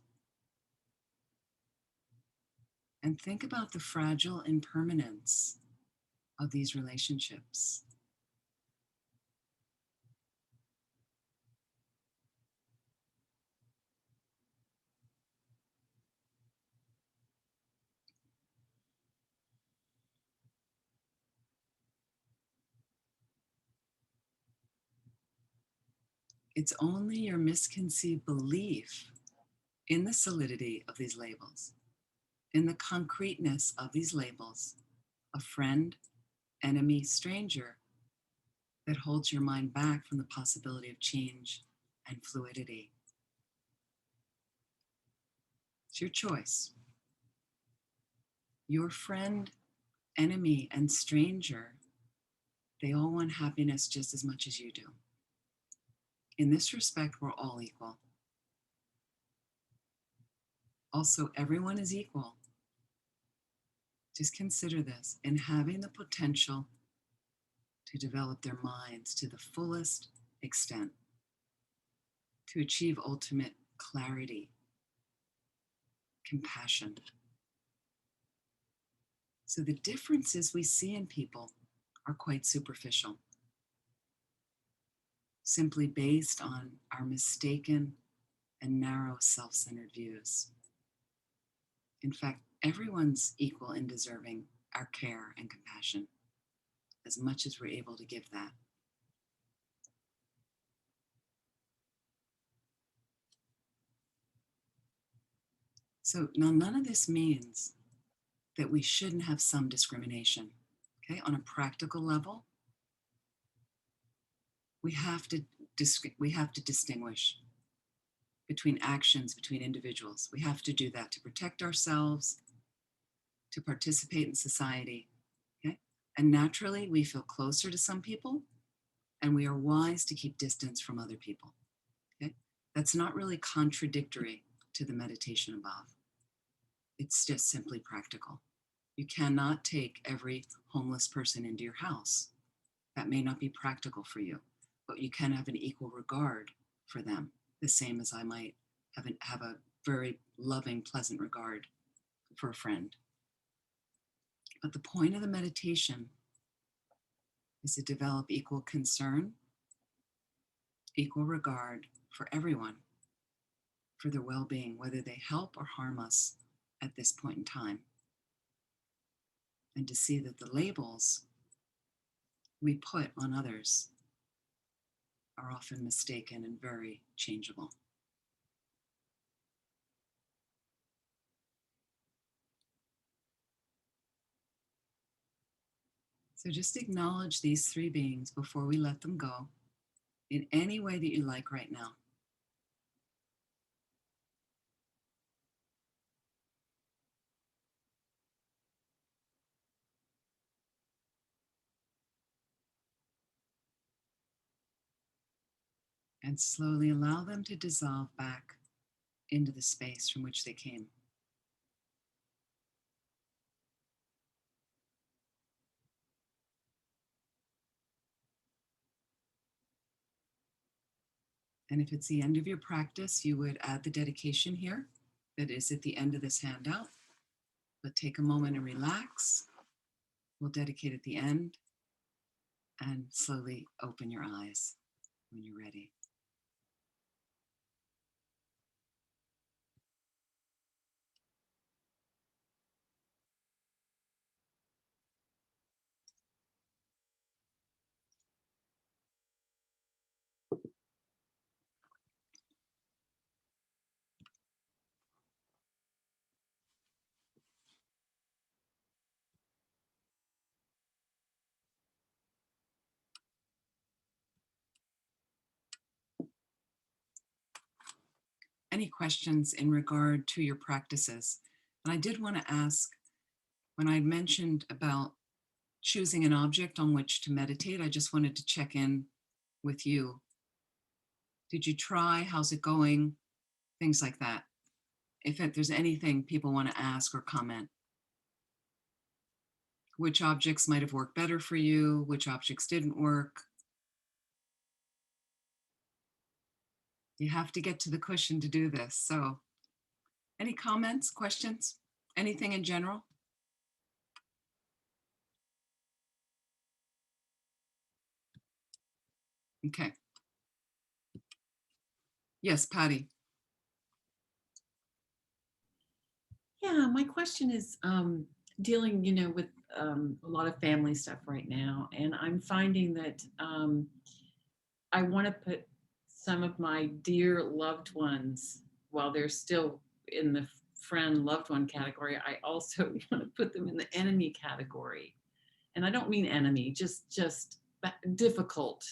S1: And think about the fragile impermanence of these relationships. It's only your misconceived belief in the solidity of these labels, in the concreteness of these labels, a friend, enemy, stranger, that holds your mind back from the possibility of change and fluidity. It's your choice. Your friend, enemy, and stranger, they all want happiness just as much as you do. In this respect, we're all equal. Also, everyone is equal. Just consider this in having the potential to develop their minds to the fullest extent, to achieve ultimate clarity, compassion. So the differences we see in people are quite superficial, simply based on our mistaken and narrow self-centered views. In fact, everyone's equal in deserving our care and compassion, as much as we're able to give that. So now none of this means that we shouldn't have some discrimination, okay? On a practical level, we have to distinguish between actions, between individuals. We have to do that to protect ourselves, to participate in society, okay? And naturally, we feel closer to some people, and we are wise to keep distance from other people, okay? That's not really contradictory to the meditation above. It's just simply practical. You cannot take every homeless person into your house. That may not be practical for you, but you can have an equal regard for them, the same as I might have a very loving, pleasant regard for a friend. But the point of the meditation is to develop equal concern, equal regard for everyone, for their well-being, whether they help or harm us at this point in time. And to see that the labels we put on others are often mistaken and very changeable. So just acknowledge these three beings before we let them go in any way that you like right now. And slowly allow them to dissolve back into the space from which they came. And if it's the end of your practice, you would add the dedication here that is at the end of this handout. But take a moment and relax. We'll dedicate at the end and slowly open your eyes when you're ready. Any questions in regard to your practices? And I did want to ask, when I mentioned about choosing an object on which to meditate, I just wanted to check in with you. Did you try? How's it going? Things like that. If there's anything people want to ask or comment. Which objects might have worked better for you? Which objects didn't work? You have to get to the cushion to do this. So any comments, questions, anything in general? Okay. Yes, Patty.
S2: Yeah, my question is dealing, with a lot of family stuff right now, and I'm finding that I want to put some of my dear loved ones, while they're still in the friend loved one category, I also want to put them in the enemy category. And I don't mean enemy, just difficult.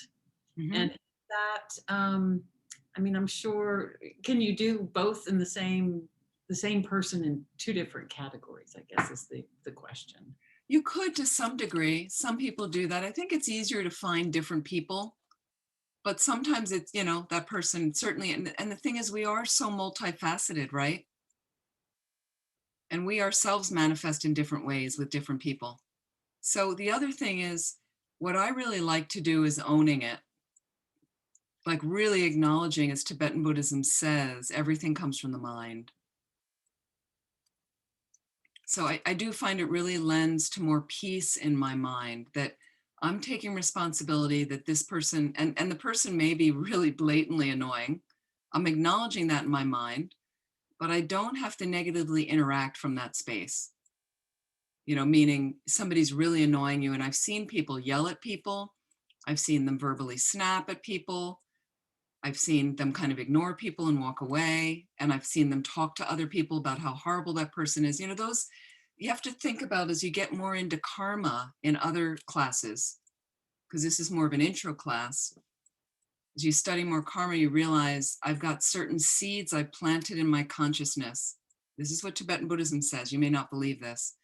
S1: Mhm.
S2: And that, I mean, I'm sure, can you do both in the same person in two different categories, I guess is the question.
S1: You could to some degree. Some people do that. I think it's easier to find different people, but sometimes it's, that person certainly, and the thing is we are so multifaceted, right? And we ourselves manifest in different ways with different people. So the other thing is, what I really like to do is owning it, like really acknowledging, as Tibetan Buddhism says, everything comes from the mind. So I do find it really lends to more peace in my mind that I'm taking responsibility, that this person, and the person may be really blatantly annoying. I'm acknowledging that in my mind, but I don't have to negatively interact from that space. Meaning somebody's really annoying you. And I've seen people yell at people. I've seen them verbally snap at people. I've seen them kind of ignore people and walk away. And I've seen them talk to other people about how horrible that person is. Those you have to think about as you get more into karma in other classes, because this is more of an intro class. As you study more karma, you realize I've got certain seeds I've planted in my consciousness. This is what Tibetan Buddhism says. You may not believe this.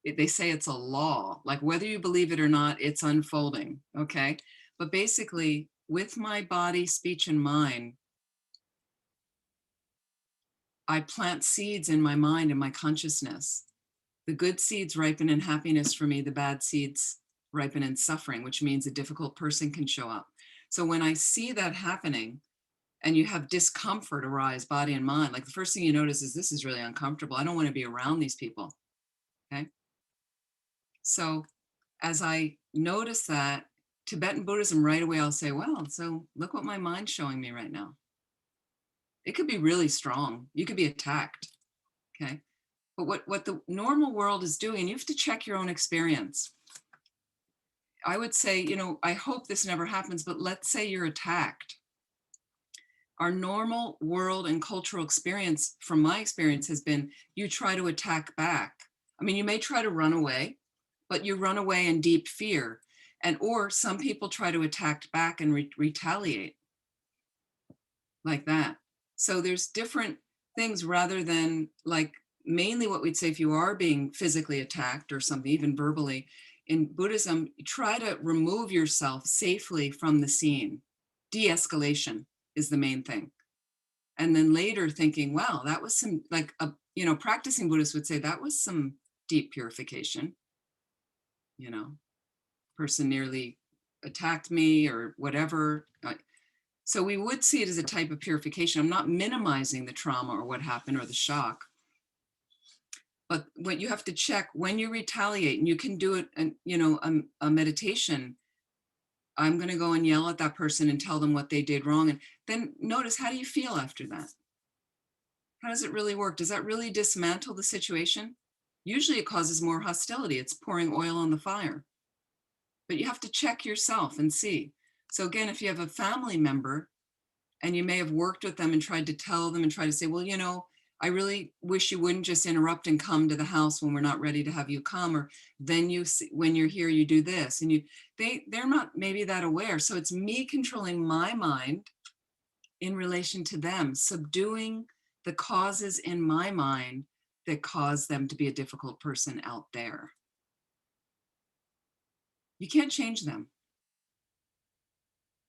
S1: They say it's a law, like whether you believe it or not, it's unfolding. Okay. But basically, with my body, speech, and mind, I plant seeds in my mind and my consciousness. The good seeds ripen in happiness for me, the bad seeds ripen in suffering, which means a difficult person can show up. So when I see that happening and you have discomfort arise, body and mind, like the first thing you notice is this is really uncomfortable. I don't want to be around these people. Okay. So as I notice that, Tibetan Buddhism, right away, I'll say, well, so look what my mind's showing me right now. It could be really strong. You could be attacked. Okay. But what the normal world is doing, and you have to check your own experience. I would say, I hope this never happens, but let's say you're attacked. Our normal world and cultural experience, from my experience, has been you try to attack back. I mean, you may try to run away, but you run away in deep fear. Or some people try to attack back and retaliate like that. So there's different things rather than like mainly what we'd say if you are being physically attacked or something, even verbally. In Buddhism, try to remove yourself safely from the scene. De-escalation is the main thing. And then later thinking, wow, that was some like practicing Buddhists would say that was some deep purification. Person nearly attacked me or whatever. So we would see it as a type of purification. I'm not minimizing the trauma or what happened or the shock. But what you have to check when you retaliate, and you can do it, and a meditation. I'm going to go and yell at that person and tell them what they did wrong, and then notice, how do you feel after that? How does it really work? Does that really dismantle the situation? Usually, it causes more hostility. It's pouring oil on the fire. But you have to check yourself and see. So again, if you have a family member and you may have worked with them and tried to tell them and try to say, well, I really wish you wouldn't just interrupt and come to the house when we're not ready to have you come, or then when you're here, you do this, and they're not maybe that aware. So it's me controlling my mind in relation to them, subduing the causes in my mind that cause them to be a difficult person out there. You can't change them.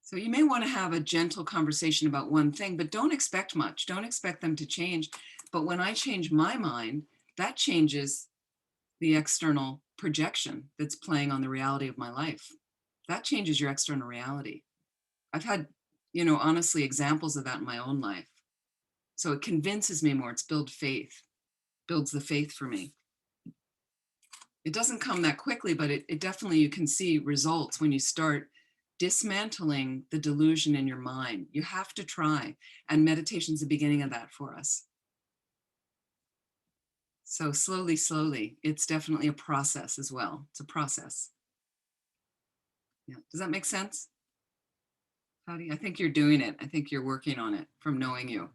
S1: So you may want to have a gentle conversation about one thing, but don't expect much. Don't expect them to change. But when I change my mind, that changes the external projection that's playing on the reality of my life. That changes your external reality. I've had, honestly, examples of that in my own life. So it convinces me more. It's builds the faith for me. It doesn't come that quickly, but it definitely, you can see results when you start dismantling the delusion in your mind. You have to try, and meditation's the beginning of that for us. So slowly, it's definitely a process as well. It's a process. Yeah. Does that make sense? I think you're doing it. I think you're working on it from knowing you.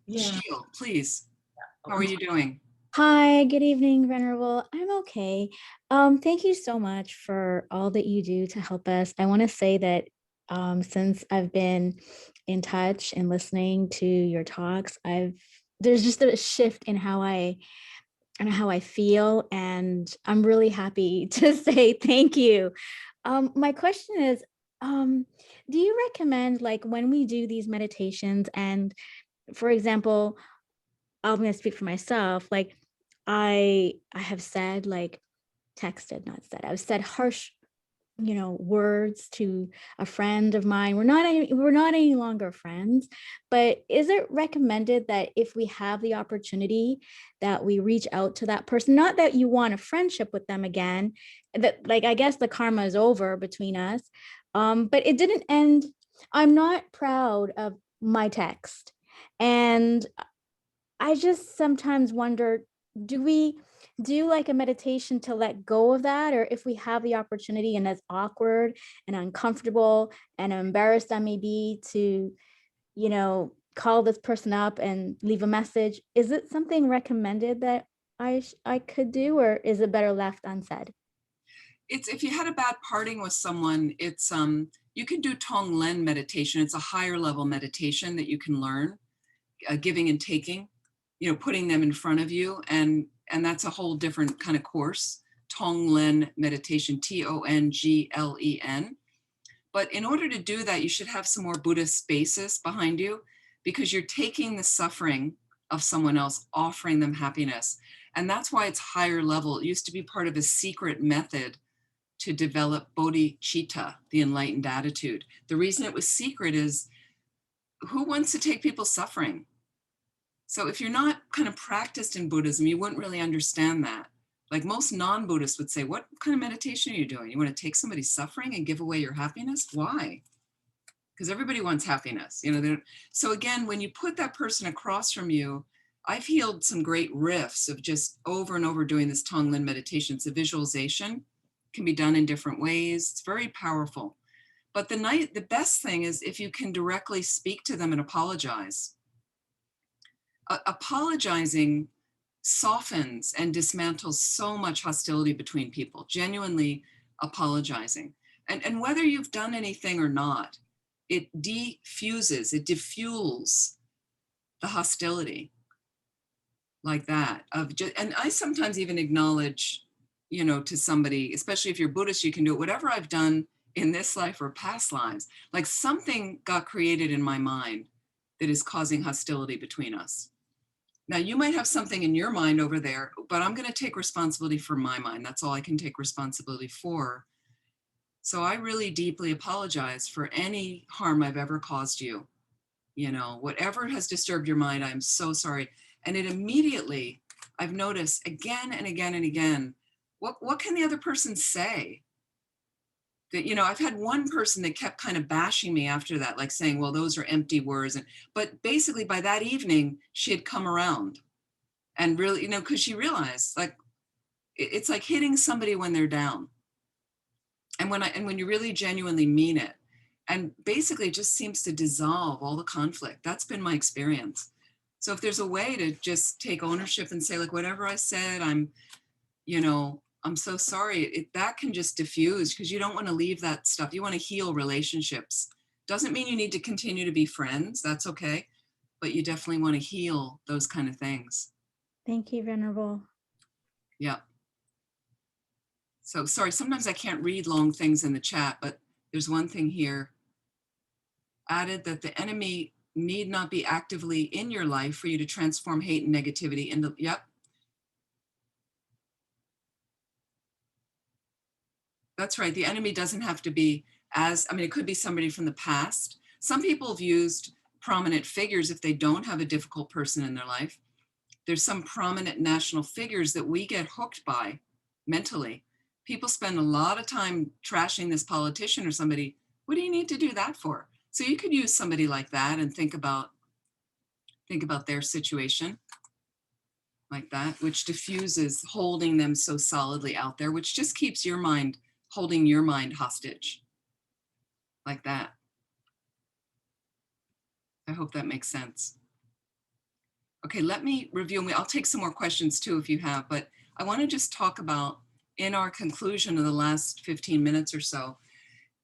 S2: Yeah.
S1: Sheil, please. How
S2: Oh,
S1: are you doing?
S3: Hi, good evening, Venerable. I'm okay. Thank you so much for all that you do to help us. I want to say that since I've been in touch and listening to your talks, I've there's just a shift in how I feel, and I'm really happy to say thank you. My question is, um, do you recommend like when we do these meditations and, for example, I'm gonna speak for myself. Like I have said, like texted, not said. I've said harsh, words to a friend of mine. We're not any longer friends, but is it recommended that if we have the opportunity that we reach out to that person, not that you want a friendship with them again, that like I guess the karma is over between us. But it didn't end. I'm not proud of my text. And I just sometimes wonder, do we do like a meditation to let go of that? Or if we have the opportunity and as awkward and uncomfortable and embarrassed I may be to, call this person up and leave a message, is it something recommended that I could do, or is it better left unsaid?
S1: It's if you had a bad parting with someone, it's you can do Tonglen meditation. It's a higher level meditation that you can learn, giving and taking, putting them in front of you, and that's a whole different kind of course. Tonglen meditation, Tonglen. But in order to do that, you should have some more Buddhist basis behind you, because you're taking the suffering of someone else, offering them happiness. And that's why it's higher level. It used to be part of a secret method to develop bodhicitta, the enlightened attitude. The reason it was secret is, who wants to take people's suffering? So if you're not kind of practiced in Buddhism, you wouldn't really understand that. Like most non-Buddhists would say, what kind of meditation are you doing? You want to take somebody's suffering and give away your happiness? Why? Because everybody wants happiness. So again, when you put that person across from you, I've healed some great riffs of just over and over doing this Tonglen meditation. It's a visualization, can be done in different ways. It's very powerful. But the best thing is if you can directly speak to them and apologize. Apologizing softens and dismantles so much hostility between people, genuinely apologizing. And whether you've done anything or not, it diffuels the hostility like that. And I sometimes even acknowledge, to somebody, especially if you're Buddhist, you can do it, whatever I've done in this life or past lives, like something got created in my mind that is causing hostility between us. Now, you might have something in your mind over there, but I'm going to take responsibility for my mind. That's all I can take responsibility for. So I really deeply apologize for any harm I've ever caused you. Whatever has disturbed your mind, I'm so sorry. And it immediately, I've noticed again and again and again, what can the other person say? That, I've had one person that kept kind of bashing me after that, like saying, well, those are empty words. But basically by that evening, she had come around and really, because she realized, like, it's like hitting somebody when they're down. And when you really genuinely mean it, and basically it just seems to dissolve all the conflict. That's been my experience. So if there's a way to just take ownership and say, like, whatever I said, I'm so sorry, that can just diffuse, because you don't want to leave that stuff. You want to heal relationships. Doesn't mean you need to continue to be friends. That's okay. But you definitely want to heal those kind of things.
S3: Thank you, Venerable.
S1: Yeah. So sorry, sometimes I can't read long things in the chat, but there's one thing here. Added that the enemy need not be actively in your life for you to transform hate and negativity into, yep. That's right. The enemy doesn't have to be it could be somebody from the past. Some people have used prominent figures if they don't have a difficult person in their life. There's some prominent national figures that we get hooked by mentally. People spend a lot of time trashing this politician or somebody. What do you need to do that for? So you could use somebody like that and think about their situation like that, which diffuses holding them so solidly out there, which just keeps holding your mind hostage like that. I hope that makes sense. Okay, let me review. I'll take some more questions too if you have, but I want to just talk about, in our conclusion of the last 15 minutes or so,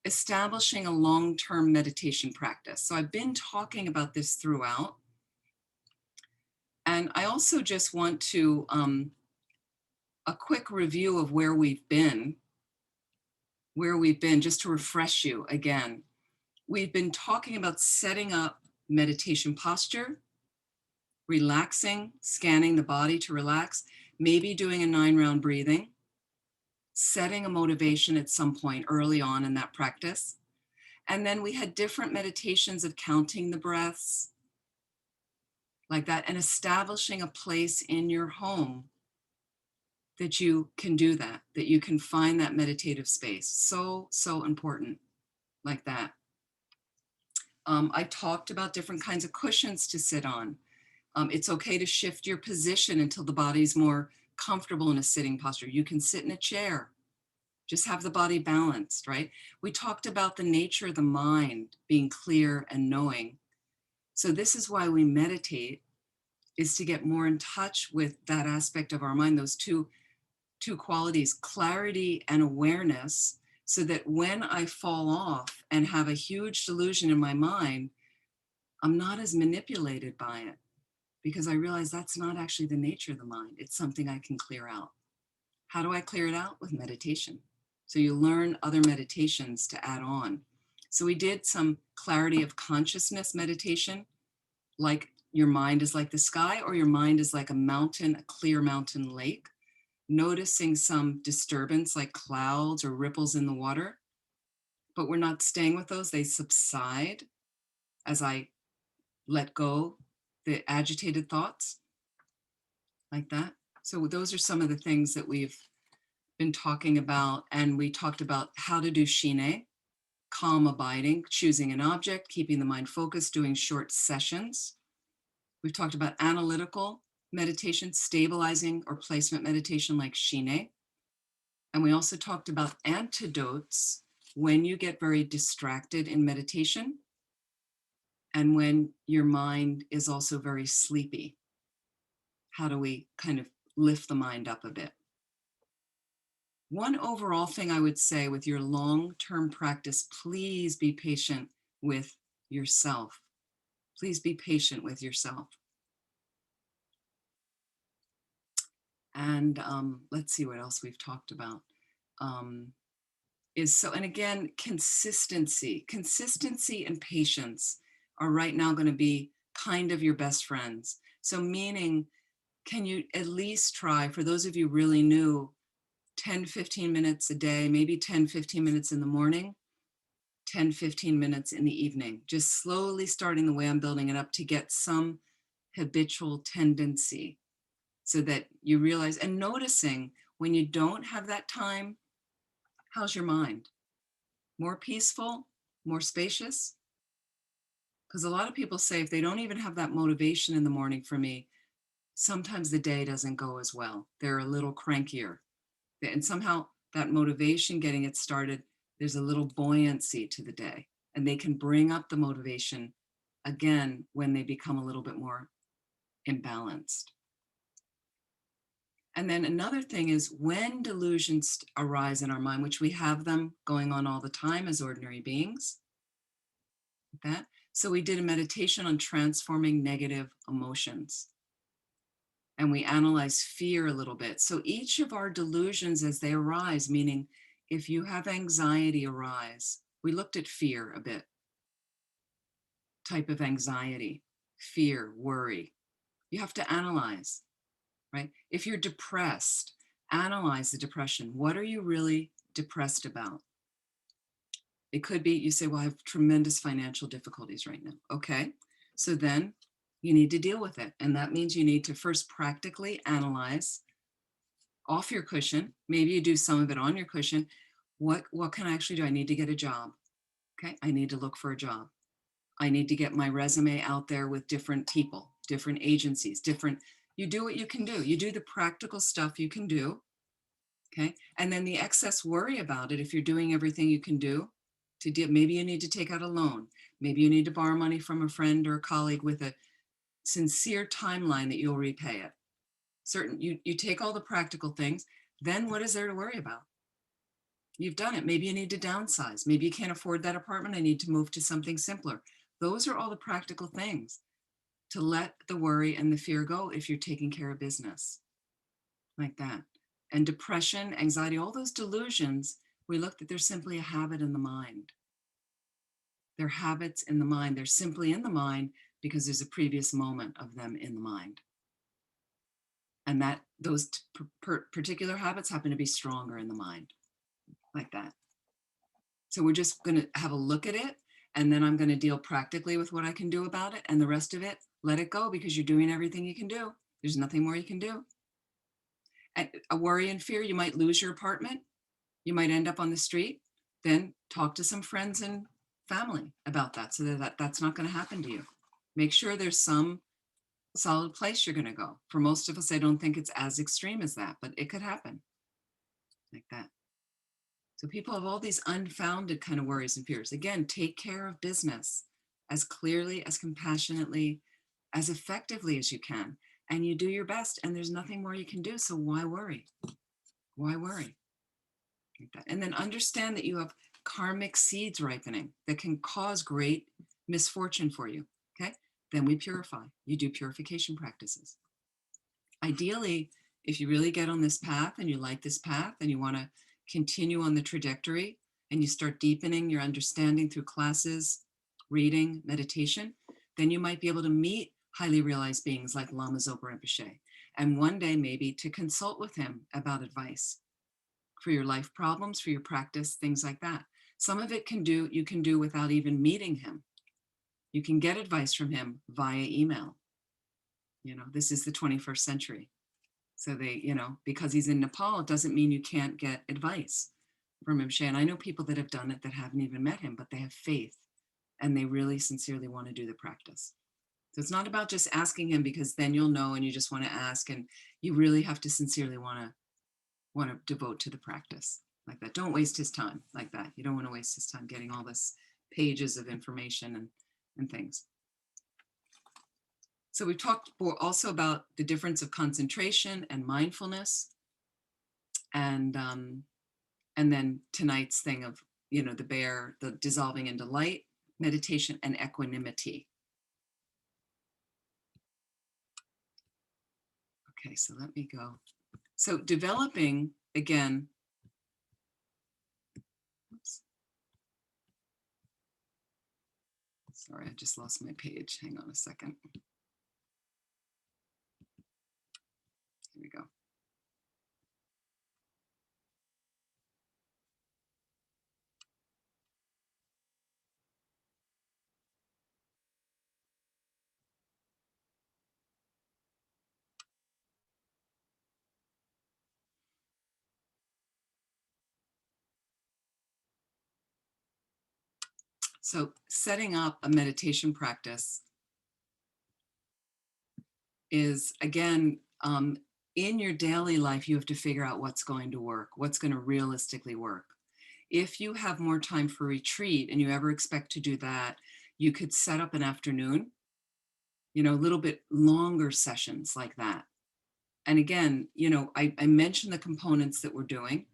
S1: establishing a long-term meditation practice. So I've been talking about this throughout. And I also just want to, a quick review of where we've been, just to refresh you again. We've been talking about setting up meditation posture, relaxing, scanning the body to relax, maybe doing a 9-round breathing, setting a motivation at some point early on in that practice. And then we had different meditations of counting the breaths, like that, and establishing a place in your home that you can do that you can find that meditative space. So, so important, like that. I talked about different kinds of cushions to sit on. It's okay to shift your position until the body's more comfortable in a sitting posture. You can sit in a chair, just have the body balanced, right? We talked about the nature of the mind being clear and knowing. So this is why we meditate, is to get more in touch with that aspect of our mind, those two qualities, clarity and awareness, so that when I fall off and have a huge delusion in my mind, I'm not as manipulated by it, because I realize that's not actually the nature of the mind. It's something I can clear out. How do I clear it out? With meditation. So you learn other meditations to add on. So we did some clarity of consciousness meditation, like your mind is like the sky, or your mind is like a mountain, a clear mountain lake, noticing some disturbance like clouds or ripples in the water. But we're not staying with those. They subside as I let go the agitated thoughts, like that. So those are some of the things that we've been talking about. And we talked about how to do shine, calm abiding, choosing an object, keeping the mind focused, doing short sessions. We've talked about analytical meditation, stabilizing or placement meditation like shine. And we also talked about antidotes when you get very distracted in meditation and when your mind is also very sleepy. How do we kind of lift the mind up a bit? One overall thing I would say with your long-term practice, please be patient with yourself. Please be patient with yourself. And let's see what else we've talked about. And again, consistency and patience are right now going to be kind of your best friends. So meaning, can you at least try, for those of you really new, 10, 15 minutes a day, maybe 10, 15 minutes in the morning, 10, 15 minutes in the evening, just slowly starting the way I'm building it up to get some habitual tendency, so that you realize, and noticing when you don't have that time, how's your mind? More peaceful, more spacious? Because a lot of people say if they don't even have that motivation in the morning, for me, sometimes the day doesn't go as well. They're a little crankier. And somehow that motivation, getting it started, there's a little buoyancy to the day. And they can bring up the motivation again when they become a little bit more imbalanced. And then another thing is, when delusions arise in our mind, which we have them going on all the time as ordinary beings, that. So we did a meditation on transforming negative emotions. And we analyze fear a little bit. So each of our delusions as they arise, meaning if you have anxiety arise, we looked at fear a bit, type of anxiety, fear, worry. You have to analyze, right? If you're depressed, analyze the depression. What are you really depressed about? It could be, you say, well, I have tremendous financial difficulties right now. Okay, so then you need to deal with it. And that means you need to first practically analyze off your cushion. Maybe you do some of it on your cushion. What can I actually do? I need to get a job. Okay, I need to look for a job. I need to get my resume out there with different people, different agencies, you do what you can do. You do the practical stuff you can do. Okay, and then the excess worry about it, if you're doing everything you can do to deal, maybe you need to take out a loan. Maybe you need to borrow money from a friend or a colleague with sincere timeline that you'll repay it. You take all the practical things, then what is there to worry about? You've done it. Maybe you need to downsize. Maybe you can't afford that apartment. I need to move to something simpler. Those are all the practical things to let the worry and the fear go if you're taking care of business like that. And depression, anxiety, all those delusions, we looked at, they're simply a habit in the mind. They're habits in the mind. They're simply in the mind because there's a previous moment of them in the mind. And that those particular habits happen to be stronger in the mind, like that. So we're just going to have a look at it, and then I'm going to deal practically with what I can do about it, and the rest of it, let it go, because you're doing everything you can do. There's nothing more you can do. And a worry and fear, you might lose your apartment. You might end up on the street. Then talk to some friends and family about that, so that that's not going to happen to you. Make sure there's some solid place you're going to go. For most of us, I don't think it's as extreme as that, but it could happen like that. So people have all these unfounded kind of worries and fears. Again, take care of business as clearly, as compassionately, as effectively as you can. And you do your best, and there's nothing more you can do. So why worry? Why worry? Like that. And then understand that you have karmic seeds ripening that can cause great misfortune for you. Okay. Then we purify. You do purification practices. Ideally, if you really get on this path and you like this path and you want to continue on the trajectory and you start deepening your understanding through classes, reading, meditation, then you might be able to meet highly realized beings like Lama Zopa Rinpoche, and one day maybe to consult with him about advice for your life problems, for your practice, things like that. Some of it you can do without even meeting him. You can get advice from him via email. You know, this is the 21st century. So they, you know, because he's in Nepal, it doesn't mean you can't get advice from him. And I know people that have done it that haven't even met him, but they have faith and they really sincerely want to do the practice. So it's not about just asking him, because then you'll know and you just want to ask, and you really have to sincerely want to devote to the practice like that. Don't waste his time like that. You don't want to waste his time getting all this pages of information and things. So we've talked also about the difference of concentration and mindfulness, and then tonight's thing of, you know, the dissolving into light, meditation, and equanimity. Okay, so let me go. So developing, again, oops. Sorry, I just lost my page. Hang on a second. Here we go. So setting up a meditation practice is, again, in your daily life, you have to figure out what's going to work, what's going to realistically work. If you have more time for retreat and you ever expect to do that, you could set up an afternoon, you know, a little bit longer sessions like that. And again, you know, I mentioned the components that we're doing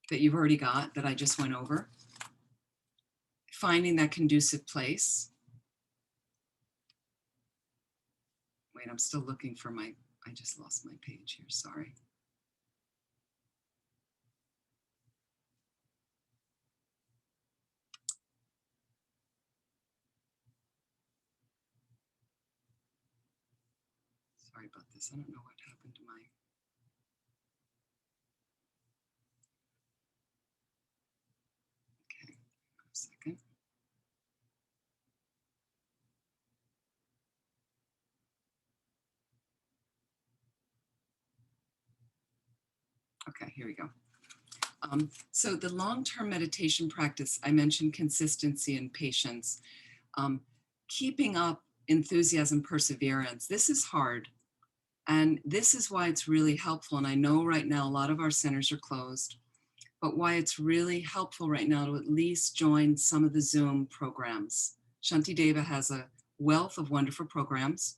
S1: that you've already got, that I just went over. Finding that conducive place. Wait, I'm still looking for I just lost my page here, sorry. Sorry about this, I don't know what happened to my. Okay, a second. Okay, here we go. So the long-term meditation practice, I mentioned consistency and patience, keeping up enthusiasm, perseverance. This is hard. And this is why it's really helpful. And I know right now a lot of our centers are closed, but why it's really helpful right now to at least join some of the Zoom programs. Shantideva has a wealth of wonderful programs.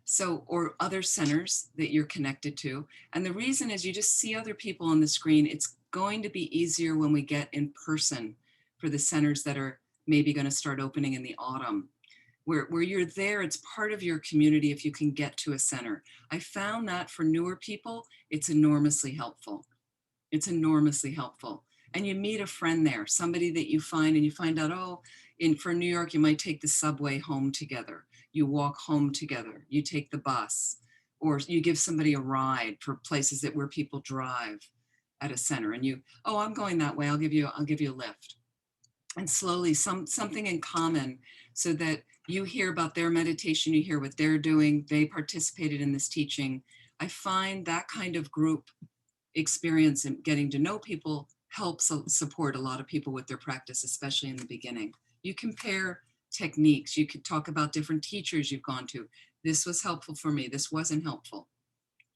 S1: So, or other centers that you're connected to. And the reason is you just see other people on the screen. It's going to be easier when we get in person for the centers that are maybe going to start opening in the autumn. Where you're there, it's part of your community if you can get to a center. I found that for newer people, it's enormously helpful. It's enormously helpful. And you meet a friend there, somebody that you find, and you find out, oh, for New York, you might take the subway home together. You walk home together. You take the bus, or you give somebody a ride for places that where people drive at a center. And you, oh, I'm going that way. I'll give you a lift. And slowly, something in common, so that you hear about their meditation, you hear what they're doing. They participated in this teaching. I find that kind of group experience and getting to know people helps support a lot of people with their practice, especially in the beginning. You compare techniques. You could talk about different teachers you've gone to. This was helpful for me. This wasn't helpful.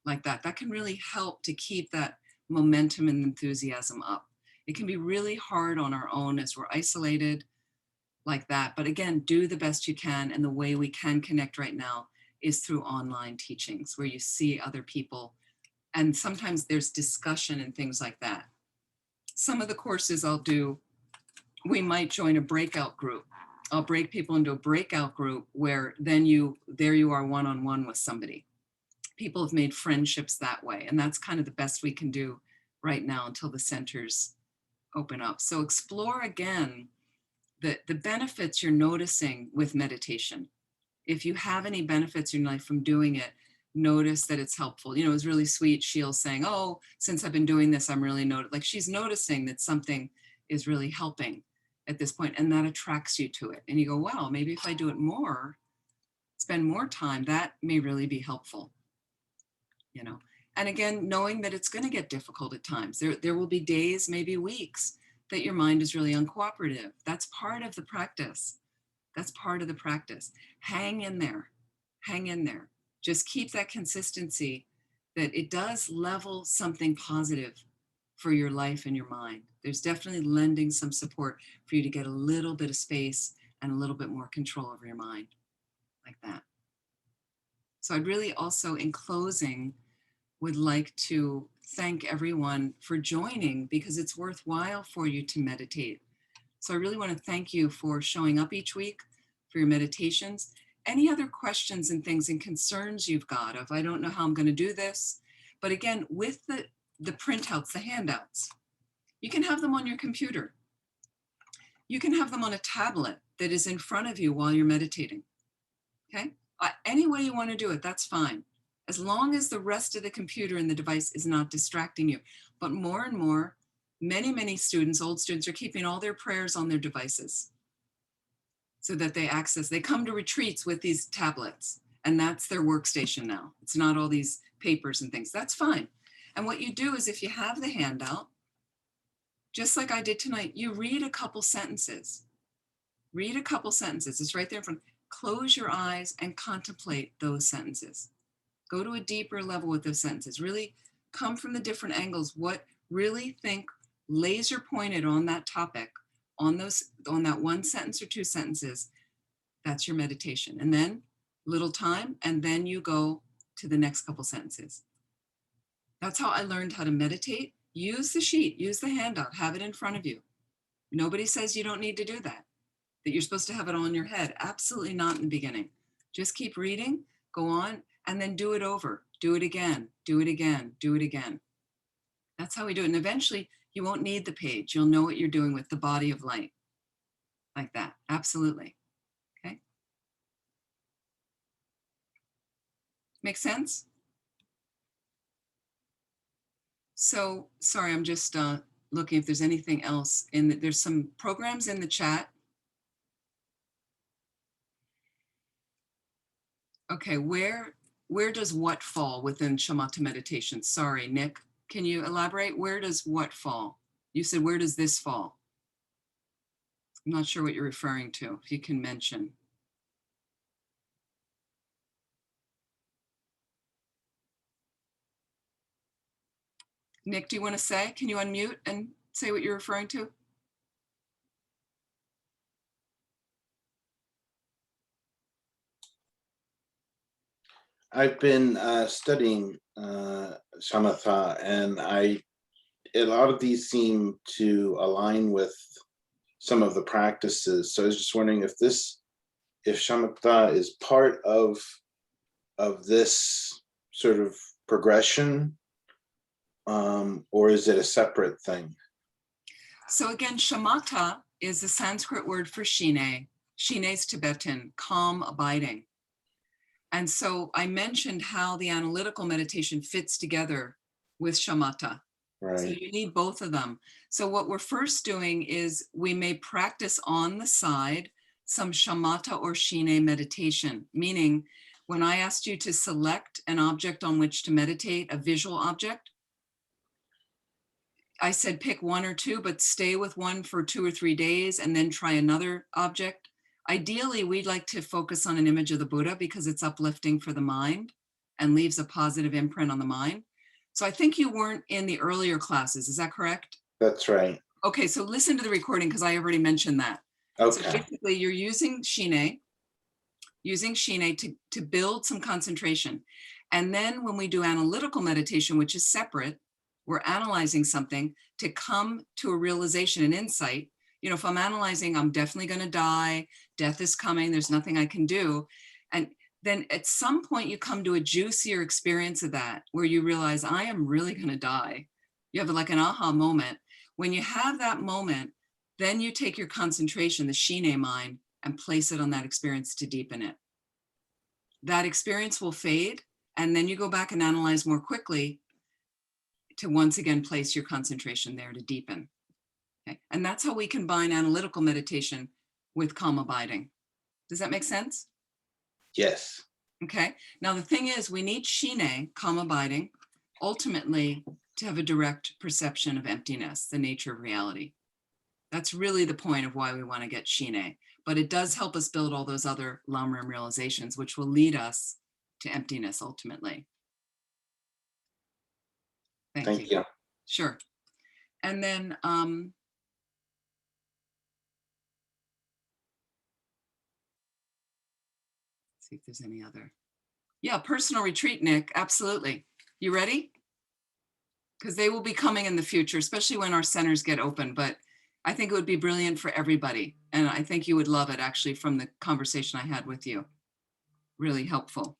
S1: Like that. That can really help to keep that momentum and enthusiasm up. It can be really hard on our own as we're isolated like that. But again, do the best you can. And the way we can connect right now is through online teachings where you see other people. And sometimes there's discussion and things like that. Some of the courses I'll do, we might join a breakout group. I'll break people into a breakout group where then there you are one-on-one with somebody. People have made friendships that way. And that's kind of the best we can do right now until the centers open up. So explore again the benefits you're noticing with meditation. If you have any benefits in your life from doing it, notice that it's helpful. You know, it was really sweet, Sheila saying, oh, since I've been doing this, I'm really like she's noticing that something is really helping at this point, and that attracts you to it. And you go, wow, maybe if I do it more, spend more time, that may really be helpful, you know. And again, knowing that it's going to get difficult at times. There will be days, maybe weeks, that your mind is really uncooperative. That's part of the practice. That's part of the practice. Hang in there. Hang in there. Just keep that consistency that it does level something positive for your life and your mind. There's definitely lending some support for you to get a little bit of space and a little bit more control over your mind, like that. So I'd really also, in closing, would like to thank everyone for joining, because it's worthwhile for you to meditate. So I really want to thank you for showing up each week for your meditations. Any other questions and things and concerns you've got of, I don't know how I'm going to do this. But again, with the printouts, the handouts, you can have them on your computer. You can have them on a tablet that is in front of you while you're meditating. Okay? Any way you want to do it, that's fine. As long as the rest of the computer and the device is not distracting you. But more and more, many students, old students, are keeping all their prayers on their devices so that they come to retreats with these tablets, and that's their workstation now. It's not all these papers and things. That's fine. And what you do is, if you have the handout, just like I did tonight, you read a couple sentences. Read a couple sentences. It's right there in front. Close your eyes and contemplate those sentences. Go to a deeper level with those sentences. Really come from the different angles. What really think laser pointed on that topic, on that one sentence or two sentences. That's your meditation. And then little time, and then you go to the next couple sentences. That's how I learned how to meditate. Use the sheet, use the handout, have it in front of you. Nobody says you don't need to do that you're supposed to have it all in your head. Absolutely not in the beginning. Just keep reading, go on, and then do it over. Do it again, do it again, do it again. That's how we do it. And eventually you won't need the page. You'll know what you're doing with the body of light. Like that. Absolutely. Okay. Make sense? So, sorry, I'm just looking if there's anything else there's some programs in the chat. Okay, where does what fall within shamatha meditation? Sorry, Nick, can you elaborate? Where does what fall? You said, where does this fall? I'm not sure what you're referring to, if you can mention. Nick, do you want to say? Can you unmute and say what you're referring to?
S4: I've been studying shamatha, and a lot of these seem to align with some of the practices. So I was just wondering if shamatha is part of this sort of progression, or is it a separate thing?
S1: So again, shamatha is a Sanskrit word for shine. Shine is Tibetan, calm, abiding. And so I mentioned how the analytical meditation fits together with shamatha. So
S4: Right.
S1: you need both of them. So what we're first doing is we may practice on the side some shamatha or shine meditation, meaning when I asked you to select an object on which to meditate, a visual object, I said pick one or two, but stay with one for 2 or 3 days and then try another object. Ideally, we'd like to focus on an image of the Buddha because it's uplifting for the mind and leaves a positive imprint on the mind. So I think you weren't in the earlier classes, is that correct?
S4: That's right.
S1: Okay, so listen to the recording because I already mentioned that. So
S4: Okay.
S1: basically you're using shine to build some concentration. And then when we do analytical meditation, which is separate, we're analyzing something to come to a realization, an insight. You know, if I'm analyzing, I'm definitely going to die, death is coming, there's nothing I can do. And then at some point you come to a juicier experience of that, where you realize I am really going to die. You have like an aha moment. When you have that moment, then you take your concentration, the shine mind, and place it on that experience to deepen it. That experience will fade, and then you go back and analyze more quickly to once again place your concentration there to deepen. Okay? And that's how we combine analytical meditation with calm abiding. Does that make sense?
S4: Yes.
S1: Okay. Now the thing is, we need shine, calm abiding, ultimately to have a direct perception of emptiness, the nature of reality. That's really the point of why we want to get shine. But it does help us build all those other Lamrim realizations, which will lead us to emptiness ultimately.
S4: Thank you.
S1: Sure. And then see if there's any other. Yeah, personal retreat, Nick. Absolutely. You ready? Because they will be coming in the future, especially when our centers get open. But I think it would be brilliant for everybody. And I think you would love it, actually, from the conversation I had with you. Really helpful.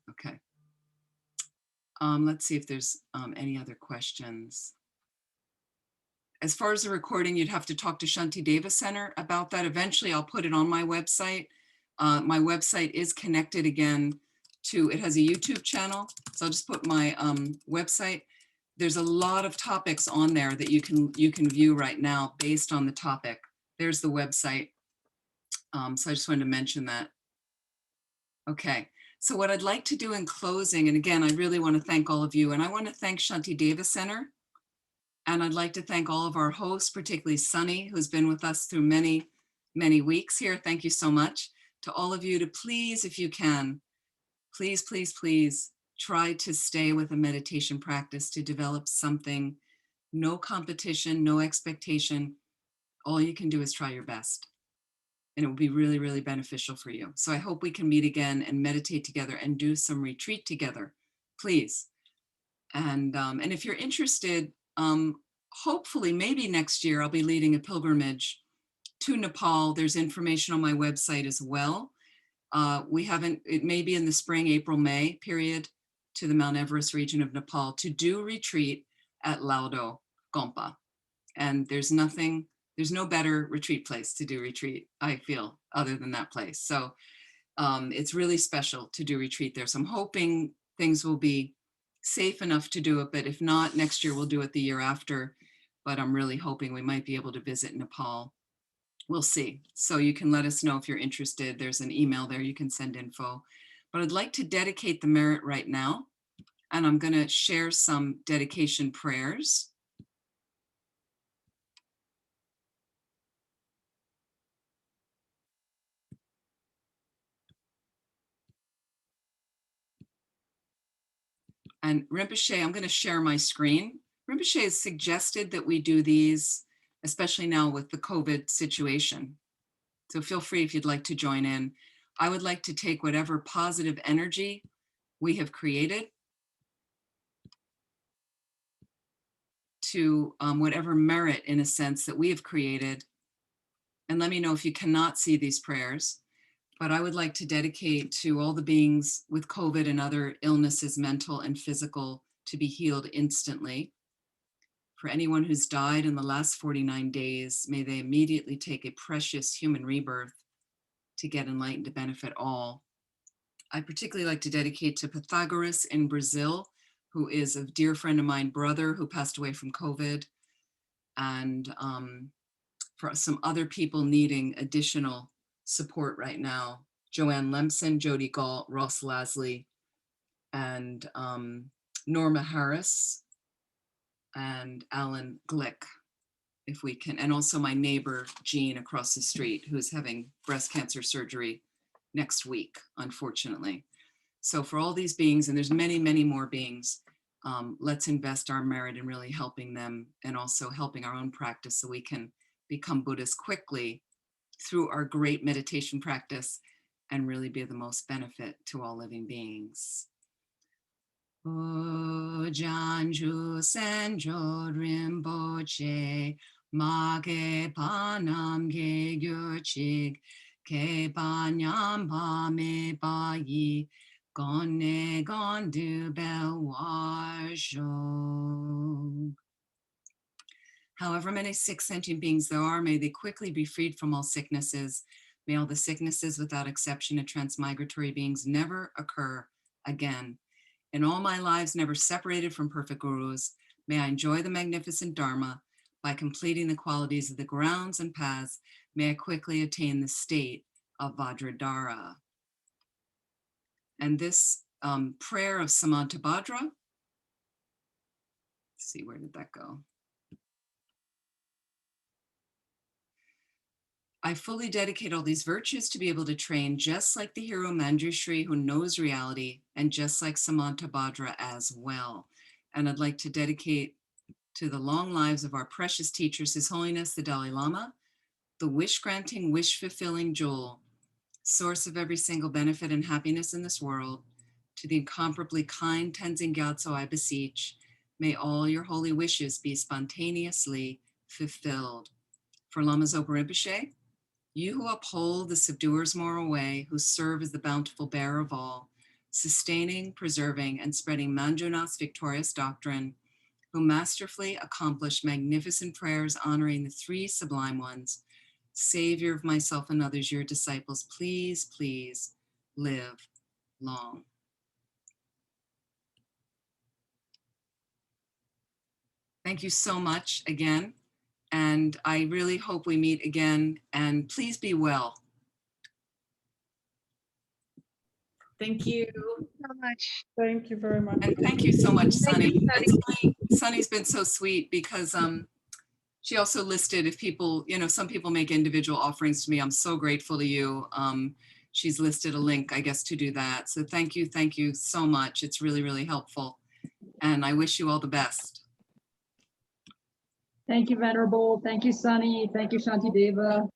S1: Okay. Let's see if there's any other questions. As far as the recording, you'd have to talk to Shanti Deva Center about that. Eventually, I'll put it on my website. My website is connected again to, it has a YouTube channel. So I'll just put my website. There's a lot of topics on there that you can view right now based on the topic. There's the website. So I just wanted to mention that. Okay. So what I'd like to do in closing, and again, I really want to thank all of you, and I want to thank Shanti Deva Center. And I'd like to thank all of our hosts, particularly Sunny, who's been with us through many, many weeks here. Thank you so much. To all of you to please, if you can, please, please, please try to stay with a meditation practice to develop something. No competition, no expectation. All you can do is try your best. And it will be really, really beneficial for you. So I hope we can meet again and meditate together and do some retreat together, please. And if you're interested, hopefully maybe next year I'll be leading a pilgrimage to Nepal. There's information on my website as well. It may be in the spring, April, May period, to the Mount Everest region of Nepal to do retreat at Laudo Gompa. And there's no better retreat place to do retreat, I feel, other than that place. So it's really special to do retreat there. So I'm hoping things will be safe enough to do it, but if not, next year we'll do it the year after. But I'm really hoping we might be able to visit Nepal. We'll see. So you can let us know if you're interested. There's an email there, you can send info. But I'd like to dedicate the merit right now. And I'm going to share some dedication prayers. And Rinpoche, I'm going to share my screen. Rinpoche has suggested that we do these, especially now with the COVID situation. So feel free if you'd like to join in. I would like to take whatever positive energy we have created to whatever merit, in a sense, that we have created. And let me know if you cannot see these prayers, but I would like to dedicate to all the beings with COVID and other illnesses, mental and physical, to be healed instantly. For anyone who's died in the last 49 days, may they immediately take a precious human rebirth to get enlightened to benefit all. I particularly like to dedicate to Pythagoras in Brazil, who is a dear friend of mine, brother who passed away from COVID, and for some other people needing additional support right now. Joanne Lemson, Jody Galt, Ross Lasley, and Norma Harris, and Alan Glick, if we can, and also my neighbor, Jean, across the street, who's having breast cancer surgery next week, unfortunately. So for all these beings, and there's many, many more beings, let's invest our merit in really helping them and also helping our own practice so we can become Buddhists quickly through our great meditation practice and really be the most benefit to all living beings. O Janju Senjo Rinpoche, Mage Panam Ge Gyurchig, Ke Panyam Pa Me Pa Yi, Gonne Gondu Bel Warjo. However many sick sentient beings there are, may they quickly be freed from all sicknesses. May all the sicknesses without exception of transmigratory beings never occur again. In all my lives never separated from perfect gurus, may I enjoy the magnificent Dharma by completing the qualities of the grounds and paths. May I quickly attain the state of Vajradhara. And this prayer of Samantabhadra, let's see, where did that go? I fully dedicate all these virtues to be able to train just like the hero Manjushri, who knows reality, and just like Samantabhadra as well. And I'd like to dedicate to the long lives of our precious teachers, His Holiness the Dalai Lama, the wish-granting, wish-fulfilling jewel, source of every single benefit and happiness in this world, to the incomparably kind Tenzin Gyatso I beseech, may all your holy wishes be spontaneously fulfilled. For Lama Zopa Rinpoche, you who uphold the subduer's moral way, who serve as the bountiful bearer of all, sustaining, preserving, and spreading Manjunath's victorious doctrine, who masterfully accomplished magnificent prayers honoring the three sublime ones, Savior of myself and others, your disciples, please, please live long. Thank you so much again. And I really hope we meet again, and please be well.
S2: Thank you.
S5: So much.
S6: Thank you very much.
S1: And thank you so much, Sunny.
S5: you,
S1: And Sunny's been so sweet because she also listed, if people, some people make individual offerings to me. I'm so grateful to you. She's listed a link, I guess, to do that. So thank you so much. It's really, really helpful. And I wish you all the best.
S6: Thank you, Venerable. Thank you, Sunny. Thank you, Shantideva.